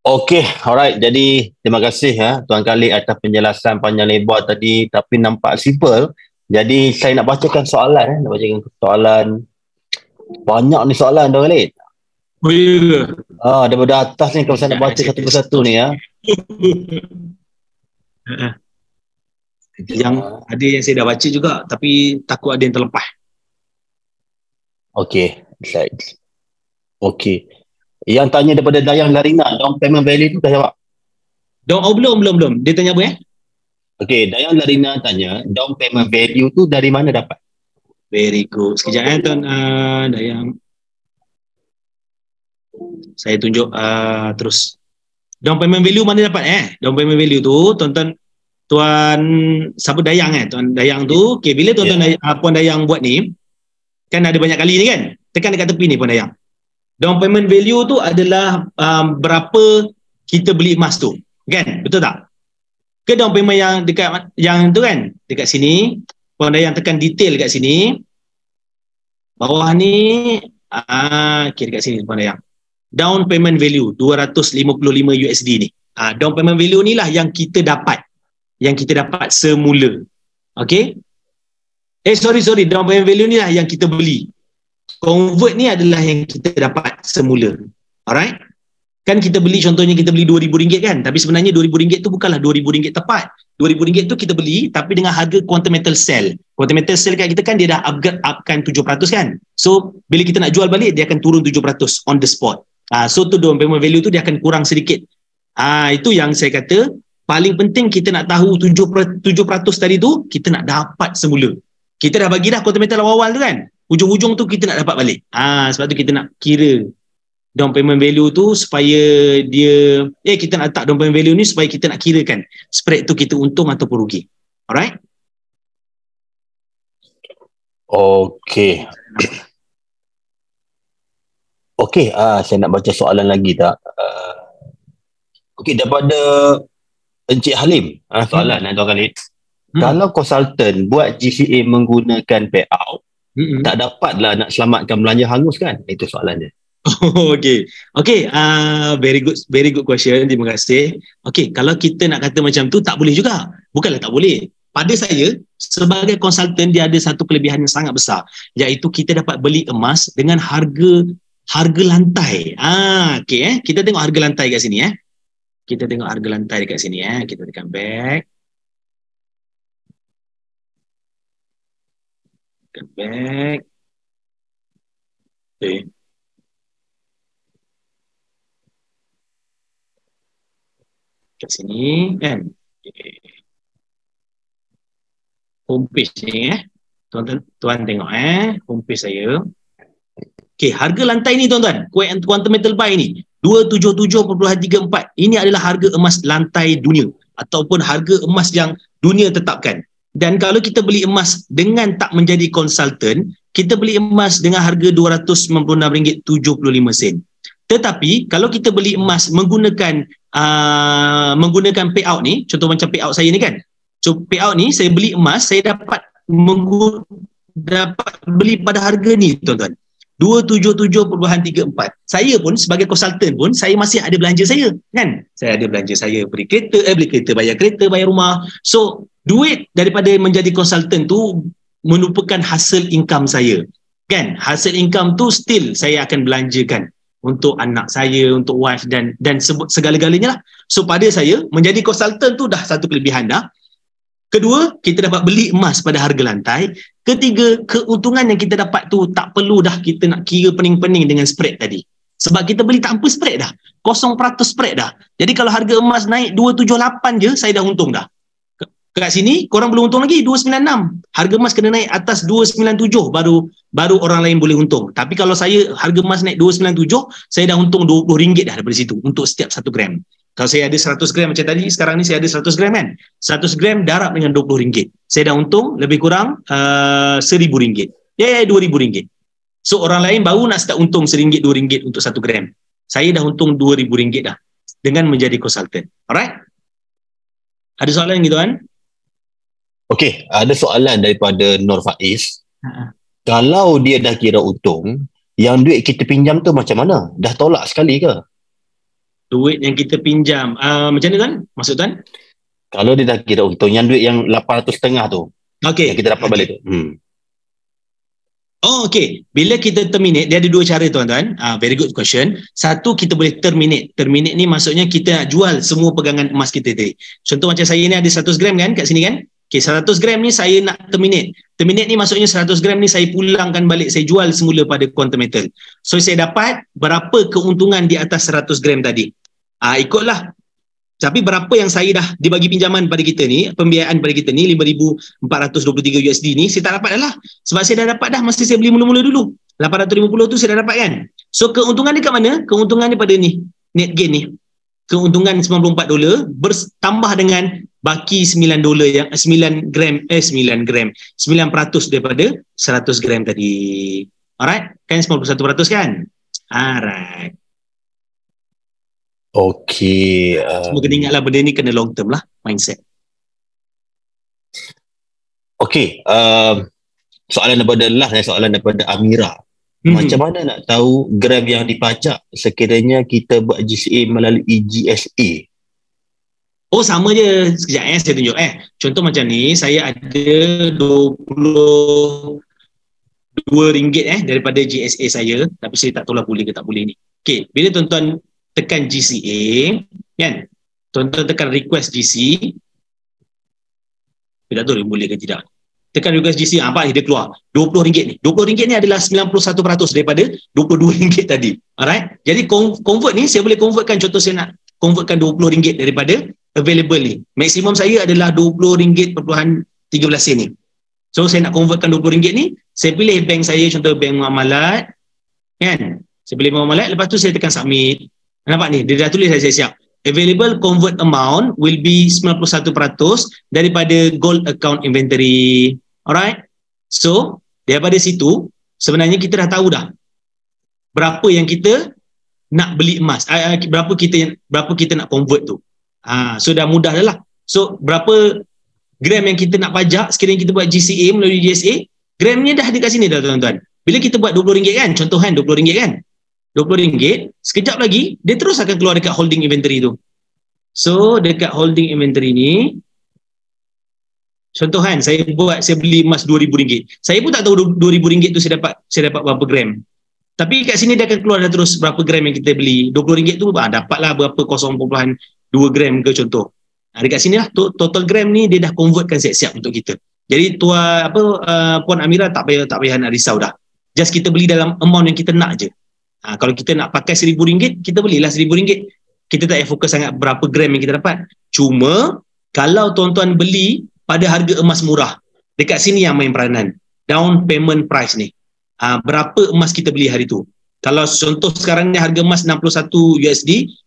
Okey, alright. Jadi terima kasih Tuan Khalid atas penjelasan panjang lebar tadi, tapi nampak simple. Jadi saya nak bacakan soalan nak bacakan soalan. Banyak ni soalan Tuan Khalid. Oh ya. Daripada atas ni kalau saya nak baca satu persatu ni Yang ada yang saya dah baca juga, tapi takut ada yang terlepas. Okey, slide. Okey. Yang tanya daripada Dayang Larina, down payment value tu dah jawab? Belum. Dia tanya apa Okey, Dayang Larina tanya, down payment value tu dari mana dapat? Very good. Sekejap Tuan Dayang. Saya tunjuk terus. Down payment value mana dapat Down payment value tu, Tuan siapa Dayang Tuan Dayang tu, okey, bila tuan-tuan Puan Dayang buat ni, kan ada banyak kali ni kan? Tekan dekat tepi ni Puan Dayang. Down payment value tu adalah berapa kita beli emas tu, kan? Betul tak? Ke down payment yang dekat yang tu kan? Dekat sini, Puan Dayang tekan detail dekat sini. Bawah ni, okay, dekat sini Puan Dayang. Down payment value 255 USD ni. Down payment value ni lah yang kita dapat. Yang kita dapat semula. Okay? Sorry. Down payment value ni lah yang kita beli. Convert ni adalah yang kita dapat semula. Alright? Kan kita beli, contohnya kita beli RM2,000 kan, tapi sebenarnya RM2,000 tu bukanlah RM2,000 tepat. RM2,000 tu kita beli tapi dengan harga quantum metal sell. Quantum metal sell kat kita kan dia dah upkan 7% kan. So bila kita nak jual balik dia akan turun 7% on the spot. So tu down payment value tu dia akan kurang sedikit. Itu yang saya kata paling penting, kita nak tahu 7% tadi tu kita nak dapat semula. Kita dah bagi dah quantum metal awal-awal tu kan. Hujung-hujung tu kita nak dapat balik. Sebab tu kita nak kira down payment value tu supaya dia kita nak letak down payment value ni supaya kita nak kirakan spread tu kita untung ataupun rugi. Alright? Okey. Okey, saya nak baca soalan lagi tak? Okey, daripada Encik Halim. Soalan Tuan Khalid. Kalau konsultan buat GCA menggunakan payout, tak dapatlah nak selamatkan belanja hangus kan? Itu soalan dia. Okay, very good question. Terima kasih. Okay, kalau kita nak kata macam tu tak boleh juga. Bukanlah tak boleh. Pada saya sebagai konsultan dia ada satu kelebihan yang sangat besar, iaitu kita dapat beli emas dengan harga lantai. Okay, kita tengok harga lantai kat sini Kita tengok harga lantai dekat sini Kita tekan back. Tekan back. Okay. Kat sini kan. Okay. Homepage ni tuan tengok homepage saya. Okey, harga lantai ni tuan-tuan, quantum metal buy ni 277.34. Ini adalah harga emas lantai dunia ataupun harga emas yang dunia tetapkan. Dan kalau kita beli emas dengan tak menjadi konsultan, kita beli emas dengan harga RM296.75. Tetapi kalau kita beli emas menggunakan payout ni, contoh macam payout saya ni kan. So payout ni saya beli emas, saya dapat beli pada harga ni tuan-tuan. 277.34. Saya pun sebagai konsultan pun saya masih ada belanja saya kan. Saya ada belanja saya, beli kereta, bayar kereta, bayar rumah. So duit daripada menjadi konsultan tu merupakan hasil income saya. Kan? Hasil income tu still saya akan belanjakan untuk anak saya, untuk wife dan segala-galanya lah. So pada saya menjadi konsultan tu dah satu kelebihan dah. Kedua, kita dapat beli emas pada harga lantai. Ketiga, keuntungan yang kita dapat tu tak perlu dah kita nak kira pening-pening dengan spread tadi. Sebab kita beli tanpa spread dah. 0% spread dah. Jadi kalau harga emas naik 278 je, saya dah untung dah. Kat sini, korang belum untung lagi, 296. Harga emas kena naik atas 297 baru orang lain boleh untung. Tapi kalau saya, harga emas naik 297, saya dah untung RM20 dah daripada situ untuk setiap 1 gram. Kalau saya ada 100 gram macam tadi, sekarang ni saya ada 100 gram kan. 100 gram darab dengan RM20. Saya dah untung lebih kurang RM1,000. RM2,000. So orang lain baru nak start untung RM1, RM2 untuk 1 gram. Saya dah untung RM2,000 dah dengan menjadi konsultan. Alright? Ada soalan gitu kan? Okey, ada soalan daripada Nur Faiz. Kalau dia dah kira untung, yang duit kita pinjam tu macam mana? Dah tolak sekali ke? Duit yang kita pinjam, macam mana kan? Maksud tuan? Kalau dia dah kira untung, yang duit yang 800.5 tu, Okay. yang kita dapat balik tu. Oh, okay. Bila kita terminate, dia ada dua cara tuan-tuan. Very good question. Satu, kita boleh terminate. Terminate ni maksudnya kita nak jual semua pegangan emas kita tadi. Contoh macam saya ni ada 100 gram kan kat sini kan. Okay, 100 gram ni saya nak terminate. Terminate ni maksudnya 100 gram ni saya pulangkan balik, saya jual semula pada Quantum Metal. So saya dapat berapa keuntungan di atas 100 gram tadi. Ikutlah. Tapi berapa yang saya dah dibagi pinjaman pada kita ni, pembiayaan pada kita ni $5,423 ni, saya tak dapat dah lah. Sebab saya dah dapat dah masa saya beli mula-mula dulu. 850 tu saya dah dapat kan. So keuntungan ni kat mana? Keuntungan ni pada ni, net gain ni. Keuntungan $94 bertambah dengan baki $9 yang 9 9% daripada 100 gram tadi. Alright? Kan 91% kan? Alright. Okey. Cuma kena ingatlah benda ni kena long term lah, mindset. Okey. Soalan daripada Amira. Macam mana nak tahu gram yang dipajak sekiranya kita buat GCA melalui GSA? Oh, sama je. Sekejap saya tunjuk. Contoh macam ni, saya ada RM22 daripada GSA saya, tapi saya tak tahu lah boleh ke tak boleh ni. Okey, bila tuan-tuan tekan GCA kan, tuan-tuan tekan request GC, saya tak tahu dia boleh ke tidak. Tekan request GC, apa ni dia keluar RM20 ni. RM20 ni adalah 91% daripada RM22 tadi. Alright, jadi convert ni saya boleh convertkan. Contoh saya nak convertkan RM20 daripada available ni, maksimum saya adalah RM20.13 ni. So saya nak convertkan RM20 ni, saya pilih bank saya, contoh bank Muamalat kan, saya pilih bank Muamalat, lepas tu saya tekan submit. Nampak ni, dia dah tulis, saya siap. Available convert amount will be 91% daripada gold account inventory. Alright? So, daripada situ, sebenarnya kita dah tahu dah berapa yang kita nak beli emas. Berapa kita nak convert tu. So, dah mudah dah lah. So, berapa gram yang kita nak pajak sekiranya kita buat GCA melalui GSA, gramnya dah ada kat sini dah tuan-tuan. Bila kita buat RM20 kan, contoh kan RM20 kan, RM20, sekejap lagi dia terus akan keluar dekat holding inventory tu. So dekat holding inventory ni, contoh kan saya beli emas RM2,000. Saya pun tak tahu RM2,000 tu saya dapat berapa gram. Tapi kat sini dia akan keluar dah terus berapa gram yang kita beli. RM20 tu dapatlah berapa 0.2 gram ke contoh. Dekat sini lah total gram ni dia dah convertkan siap-siap untuk kita. Jadi Puan Amira tak payah nak risau dah. Just kita beli dalam amount yang kita nak je. Kalau kita nak pakai RM1,000, kita belilah RM1,000. Kita tak payah fokus sangat berapa gram yang kita dapat. Cuma kalau tuan-tuan beli pada harga emas murah, dekat sini yang main peranan. Down payment price ni. Berapa emas kita beli hari tu? Kalau contoh sekarang ni harga emas $61,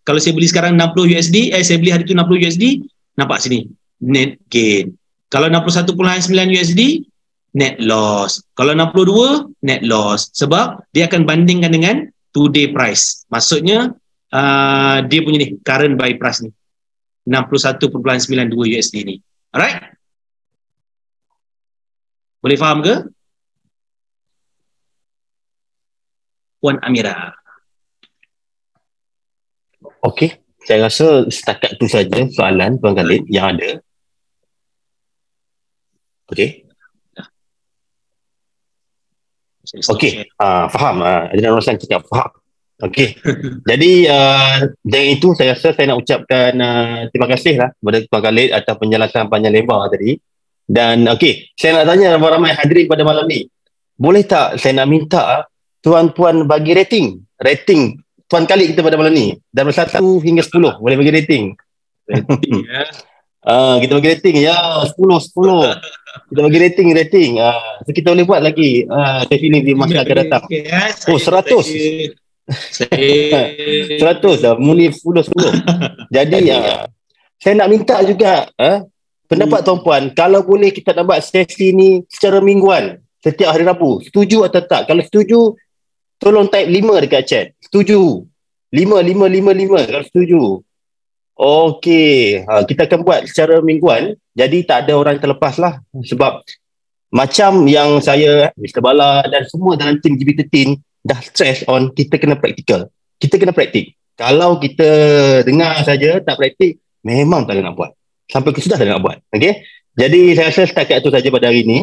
kalau saya beli sekarang $60, saya beli hari tu $60, nampak sini net gain. Kalau $61.9, net loss. Kalau 62, net loss. Sebab dia akan bandingkan dengan today price. Maksudnya dia punya ni current buy price ni $61.92 ni. Alright? Boleh faham ke? Puan Amira. Okey, saya rasa setakat tu saja soalan Tuan Khalid yang ada. Okey. Okey, faham. Adnan Roslan cakap faham. Okey. Jadi dengan itu saya rasa saya nak ucapkan terima kasih lah kepada Tuan Khalid atas penjelasan panjang lebar tadi. Dan okey, saya nak tanya ramai hadirin pada malam ni. Boleh tak saya nak minta tuan-tuan bagi rating Tuan Khalid kita pada malam ni dari 1 hingga 10, boleh bagi rating? Rating ya. Kita bagi rating ya, 10. Kita bagi rating. So kita boleh buat lagi sesi ni di masa akan datang. 100. Saya 100 lah, muni 10. Jadi saya nak minta juga pendapat tuan-puan, kalau boleh kita nak buat sesi ni secara mingguan, setiap hari Rabu. Setuju atau tak? Kalau setuju, tolong type 5 dekat chat. Setuju. 5 kalau setuju. Okey, kita akan buat secara mingguan. Jadi tak ada orang terlepas lah. Sebab macam yang saya, Mr. Bala dan semua dalam tim GB13 dah stress on, kita kena praktikal. Kita kena praktik. Kalau kita dengar saja, tak praktik, memang tak ada nak buat. Sampai ke sudah tak ada nak buat. Okay? Jadi saya rasa setakat itu saja pada hari ini.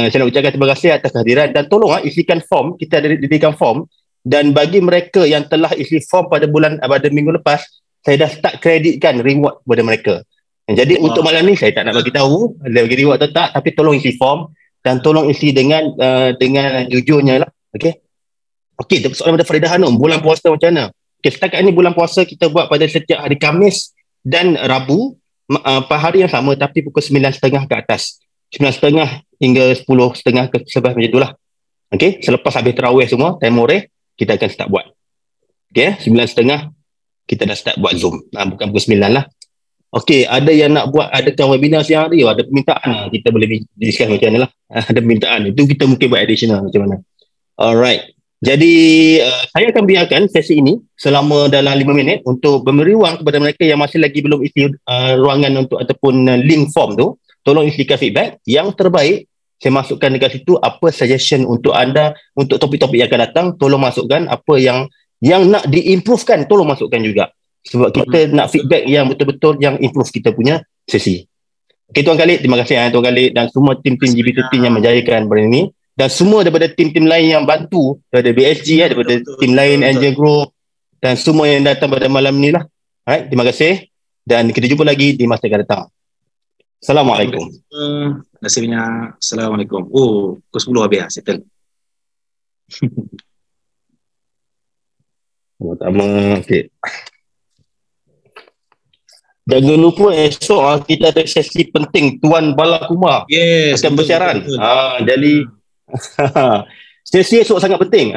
Saya nak ucapkan terima kasih atas kehadiran dan tolong isikan form. Kita ada diberikan form, dan bagi mereka yang telah isi form pada minggu lepas, saya dah start kreditkan reward kepada mereka. Jadi untuk malam ni saya tak nak bagi tahu ada bagi reward atau tak, tapi tolong isi form dan tolong isi dengan jujurnya lah. Okey, soalan pada Farida Hanum, bulan puasa macam mana? Okey, setakat ni bulan puasa kita buat pada setiap hari Khamis dan Rabu, pada hari yang sama tapi pukul 9.30 ke atas. 9.30 hingga 10.30 ke 11 macam itulah. Okey, selepas habis tarawih semua, temureh, kita akan start buat. Okey, 9.30 kita dah start buat Zoom. Bukan pukul 9 lah. Okey, ada yang nak buat adakan webinar siang hari, ada permintaan, kita boleh discuss macam mana lah. Ada permintaan, itu kita mungkin buat additional macam mana. Alright. Jadi saya akan biarkan sesi ini selama dalam 5 minit untuk memberi ruang kepada mereka yang masih lagi belum isi ruangan untuk ataupun link form tu. Tolong isikan feedback yang terbaik. Saya masukkan dekat situ apa suggestion untuk anda untuk topik-topik yang akan datang. Tolong masukkan apa yang nak diimprovekan, tolong masukkan juga. Sebab kita nak feedback yang betul-betul yang improve kita punya sesi. Okay, Tuan Khalid, terima kasih Tuan Khalid dan semua tim-tim GB13 yang menjayakan pada ini. Dan semua daripada tim-tim lain yang bantu, daripada BSG, daripada tim lain, Angel Group, dan semua yang datang pada malam ni lah. Alright, terima kasih. Dan kita jumpa lagi di masa akan datang. Assalamualaikum. Terima kasih banyak. Assalamualaikum. Oh, pukul 10 habis lah, settle. Pertama, okay. Jangan lupa esok kita ada sesi penting Tuan Bala Kumar. Yes. Akan bersiaran. Jadi sesi esok sangat penting.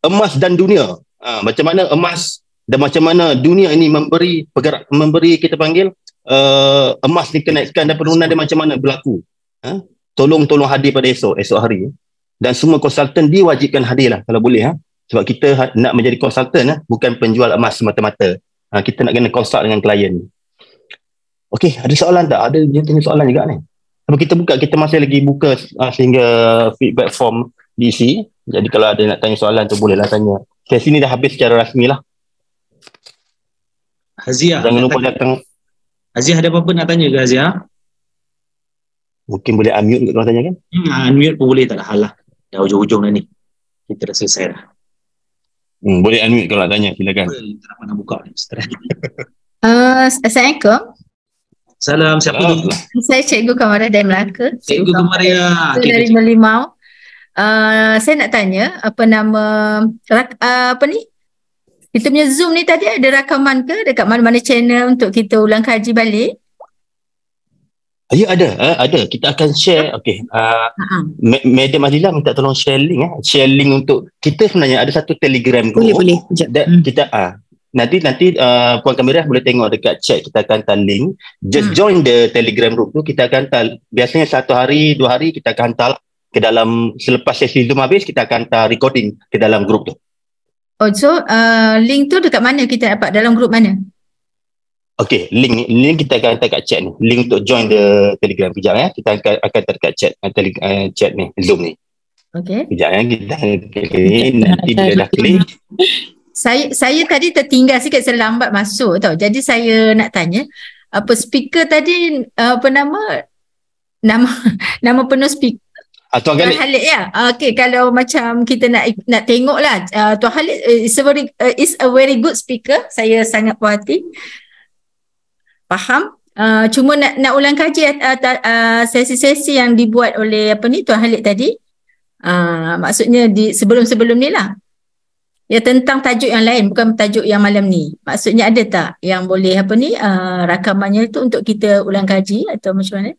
Emas dan dunia. Macam mana emas dan macam mana dunia ini memberi kita panggil emas ni kenaikan dan penurunan dia macam mana berlaku. Tolong hadir pada esok hari. Dan semua konsultan diwajibkan hadir lah kalau boleh. Sebab kita nak menjadi konsultan, bukan penjual emas semata-mata. Kita nak kena consult dengan klien. Okey, ada soalan tak? Ada dia tanya soalan juga ni. Sebab kita masih lagi buka sehingga feedback form diisi. Jadi kalau ada nak tanya soalan tu bolehlah tanya. Sesi ni dah habis secara rasmi lah. Haziah, jangan lupa datang. Haziah ada apa-apa nak tanya ke Haziah? Mungkin boleh unmute kalau tanya kan? Unmute pun boleh, tak ada hal lah. Dah hujung-hujung dah ni. Kita dah selesai dah. Boleh unmute kalau nak tanya, silakan. Kita nak buka ni. Assalamualaikum. Salam, siapa tu? Saya Cikgu Kamaria dari Melaka. Cikgu Kamaria. Dari Merlimau. Saya nak tanya, apa nama, apa ni? Kita punya Zoom ni tadi ada rakaman ke dekat mana-mana channel untuk kita ulang kaji balik? Ya, ada. Kita akan share. Okey. Madam Azila minta tolong share link. Share link untuk kita sebenarnya ada satu Telegram group. Boleh. Kita nanti Puan Kamaria boleh tengok dekat chat, kita akan hantar link. Just join the Telegram group tu, kita akan hantar. Biasanya 1 hari, 2 hari kita akan hantar ke dalam, selepas sesi Zoom habis kita akan hantar recording ke dalam group tu. Oh, so link tu dekat mana kita dapat, dalam group mana? Okey, link kita akan hantar kat chat ni. Link untuk join the Telegram. Kejap ya. Kita akan hantar kat chat ni, Zoom ni. Okey. Kejap ya, kita klik. Nanti dia dah klik. Saya tadi tertinggal sikit, saya lambat masuk tau. Jadi saya nak tanya, apa speaker tadi, apa nama penuh speaker? Tuan Khalid ya. Okey, kalau macam kita nak tengok lah, Tuan Khalid is a very good speaker. Saya sangat puas hati. Faham. Cuma nak ulang kaji sesi-sesi yang dibuat oleh Tuan Khalid tadi. Maksudnya sebelum-sebelum ni lah. Ya, tentang tajuk yang lain, bukan tajuk yang malam ni. Maksudnya ada tak yang boleh rakamannya tu untuk kita ulang kaji atau macam mana?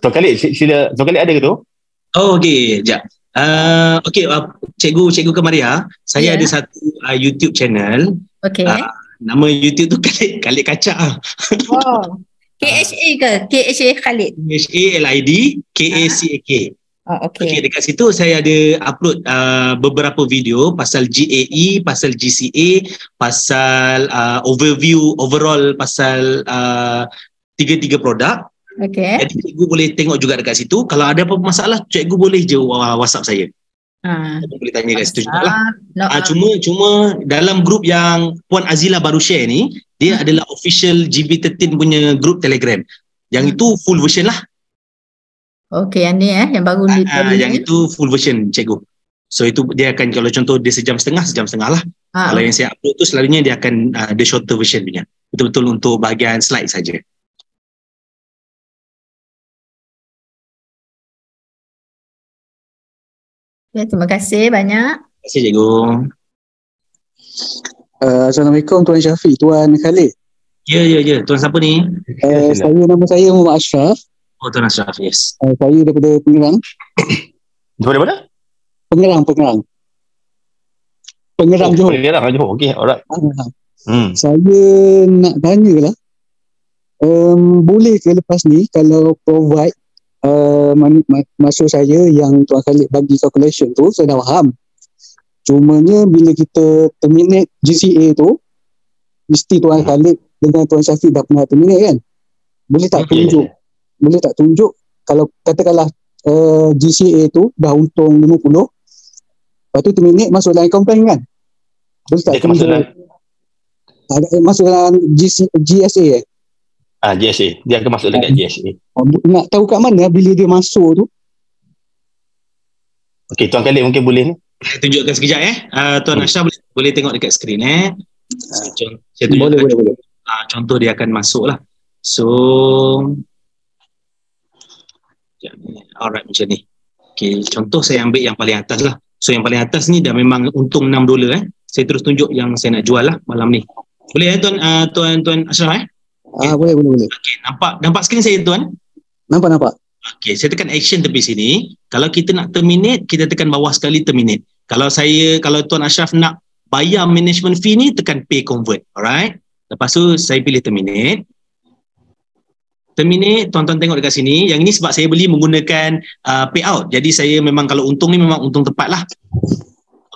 Tuan Khalid, sila. Tuan Khalid ada ke tu? Oh, okey, sekejap. Cikgu Kamaria, saya ada satu YouTube channel. Nama YouTube tu Khalid Kacak. Oh. KHA ke? KHA Khalid? KHALID KACAK. Okay, dekat situ saya ada upload beberapa video pasal GAE, pasal GCA, pasal overall pasal tiga produk. Jadi cikgu boleh tengok juga dekat situ. Kalau ada apa masalah, cikgu boleh je WhatsApp saya. Boleh tanya kat situ juga lah. Cuma dalam grup yang Puan Azila baru share ni, dia adalah official GB13 punya grup Telegram. Yang itu full version lah. Yang ni yang baru ni. Yang itu full version cikgu. So itu dia akan, kalau contoh dia sejam setengah lah. Kalau yang saya upload tu selalunya dia akan the shorter version punya. Betul-betul untuk bahagian slide saja. Terima kasih banyak. Terima kasih cikgu. Assalamualaikum Tuan Syafiq, Tuan Khalid. Ya. Tuan siapa ni? Nama saya Muhammad Ashraf. Oh, Tuan Ashraf, yes. Saya daripada Pengerang. Daripada mana? Pengerang Johor. Pengerang Johor, okey, alright. Saya nak tanya lah, boleh ke lepas ni kalau provide maksud saya yang Tuan Khalid bagi calculation tu, saya dah faham. Cumanya bila kita terminate GCA tu, mesti Tuan Khalid dengan Tuan Syafiq dah pernah terminate kan? Boleh tak tunjuk kalau katakanlah GCA tu dah untung 50, lepas tu terminate masuk dalam complain kan? Boleh tak tunjuk? Masuk dalam GSA GSA. Dia akan masuk dekat GSA. Nak tahu kat mana bila dia masuk tu? Okey, Tuan Khalid mungkin boleh ni. Saya tunjukkan sekejap Tuan Ashraf boleh tengok dekat skrin saya tunjukkan. Boleh. Contoh dia akan masuk lah. So alright, macam ni. Okay, contoh saya ambil yang paling atas lah. So yang paling atas ni dah memang untung $6. Saya terus tunjuk yang saya nak jual lah malam ni. Boleh Tuan Ashraf Boleh. Okay, nampak skrin saya tuan? Nampak. Okay, saya tekan action tepi sini. Kalau kita nak terminate, kita tekan bawah sekali terminate. Kalau Tuan Ashraf nak bayar management fee ni, tekan pay convert. Alright. Lepas tu saya pilih terminate. Tuan-tuan tengok dekat sini. Yang ini sebab saya beli menggunakan payout. Jadi saya memang kalau untung ni memang untung tepat lah.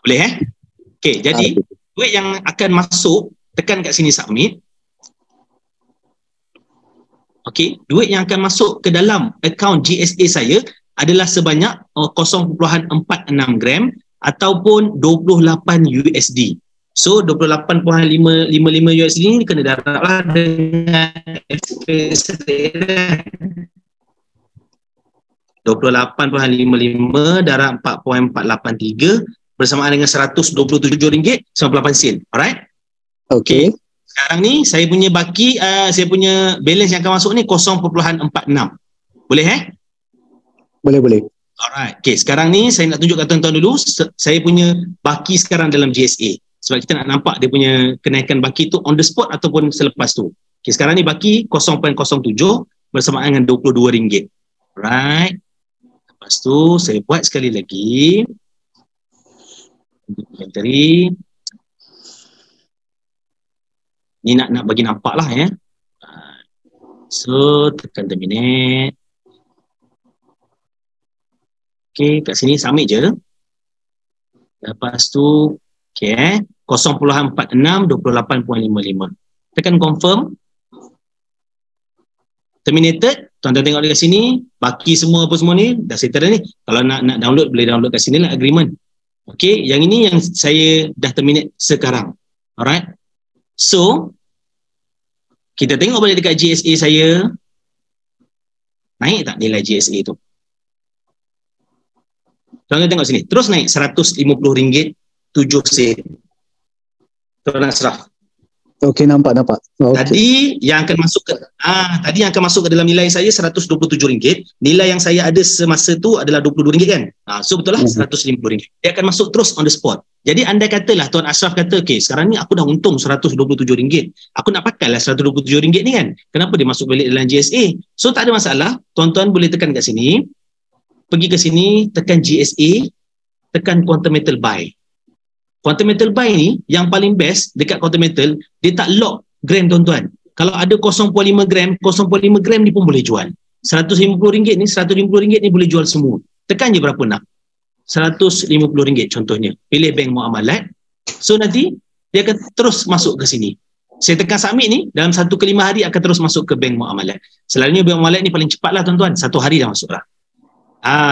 Boleh Okay, jadi duit yang akan masuk, tekan kat sini submit. Okey, duit yang akan masuk ke dalam akaun GSA saya adalah sebanyak 0.46 gram ataupun 28 USD. So 28.55 USD ni kena darablah dengan FX rate 28.55 darab 4.483 bersamaan dengan RM127.98. Alright? Okay. Sekarang ni saya punya baki, saya punya balance yang akan masuk ni 0.46. Boleh Boleh. Alright. Okay, sekarang ni saya nak tunjuk kat tuan-tuan dulu saya punya baki sekarang dalam GSA. Sebab kita nak nampak dia punya kenaikan baki tu on the spot ataupun selepas tu. Okay, sekarang ni baki 0.07 bersamaan dengan RM22. Alright. Lepas tu saya buat sekali lagi. Inventory. Ni nak bagi nampak lah So tekan terminate. Okay, kat sini submit je. Lepas tu okay, 0.46 28.55. Tekan confirm. Terminated. Tuan-tuan tengok dekat sini, baki semua apa semua ni dah settle ni. Kalau nak download boleh download kat sini lah agreement. Okay, yang ini yang saya dah terminate sekarang. Alright. So, kita tengok balik dekat GSA saya. Naik tak nilai GSA tu? Tuan-tuan tengok sini. Terus naik RM150.07. Tuan Ashraf. Okey, nampak. Okay. Tadi yang akan masuk ke dalam nilai saya RM127. Nilai yang saya ada semasa tu adalah RM22 kan? So betul lah RM150. Dia akan masuk terus on the spot. Jadi andai katalah Tuan Ashraf kata, okay, sekarang ni aku dah untung RM127. Aku nak pakai lah RM127 ni kan? Kenapa dia masuk balik dalam GSA? So tak ada masalah. Tuan-tuan boleh tekan kat sini. Pergi ke sini, tekan GSA. tekan quantum metal buy. Quantum metal buy ni yang paling best dekat quantum metal, dia tak lock gram tuan-tuan. Kalau ada 0.5 gram, 0.5 gram ni pun boleh jual. RM150 ni, RM150 ni boleh jual semua. Tekan je berapa nak. RM150 contohnya. Pilih bank muamalat. So nanti dia akan terus masuk ke sini. Saya tekan submit ni, dalam 1 ke 5 hari akan terus masuk ke bank muamalat. Selalunya bank muamalat ni paling cepat lah tuan-tuan. 1 hari dah masuk lah.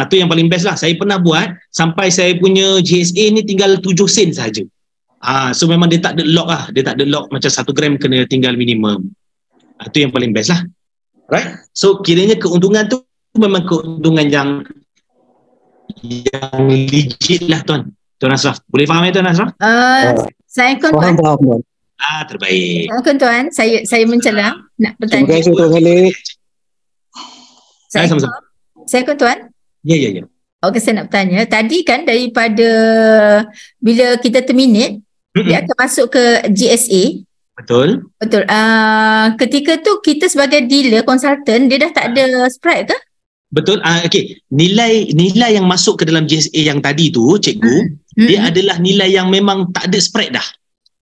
Tu yang paling best lah. Saya pernah buat sampai saya punya GSA ni tinggal 7 sen sahaja. So memang dia tak ada lock lah. Dia tak ada lock macam 1 gram kena tinggal minimum. Itu yang paling best lah. Right? So kiranya keuntungan tu memang keuntungan yang legit lah Tuan Ashraf. Boleh faham ya Tuan Ashraf? Assalamualaikum Tuan. Faham. Terbaik. Assalamualaikum Tuan. Saya mencelah nak bertanya. Terima kasih Tuan Khalid. Sama-sama. Assalamualaikum Tuan. Ya. Okey, saya nak bertanya. Tadi kan daripada bila kita terminate, dia akan masuk ke GSA. Betul. Ketika tu kita sebagai dealer, konsultan, dia dah tak ada spread ke? Betul. Okey. Nilai yang masuk ke dalam GSA yang tadi tu, cikgu, dia adalah nilai yang memang tak ada spread dah.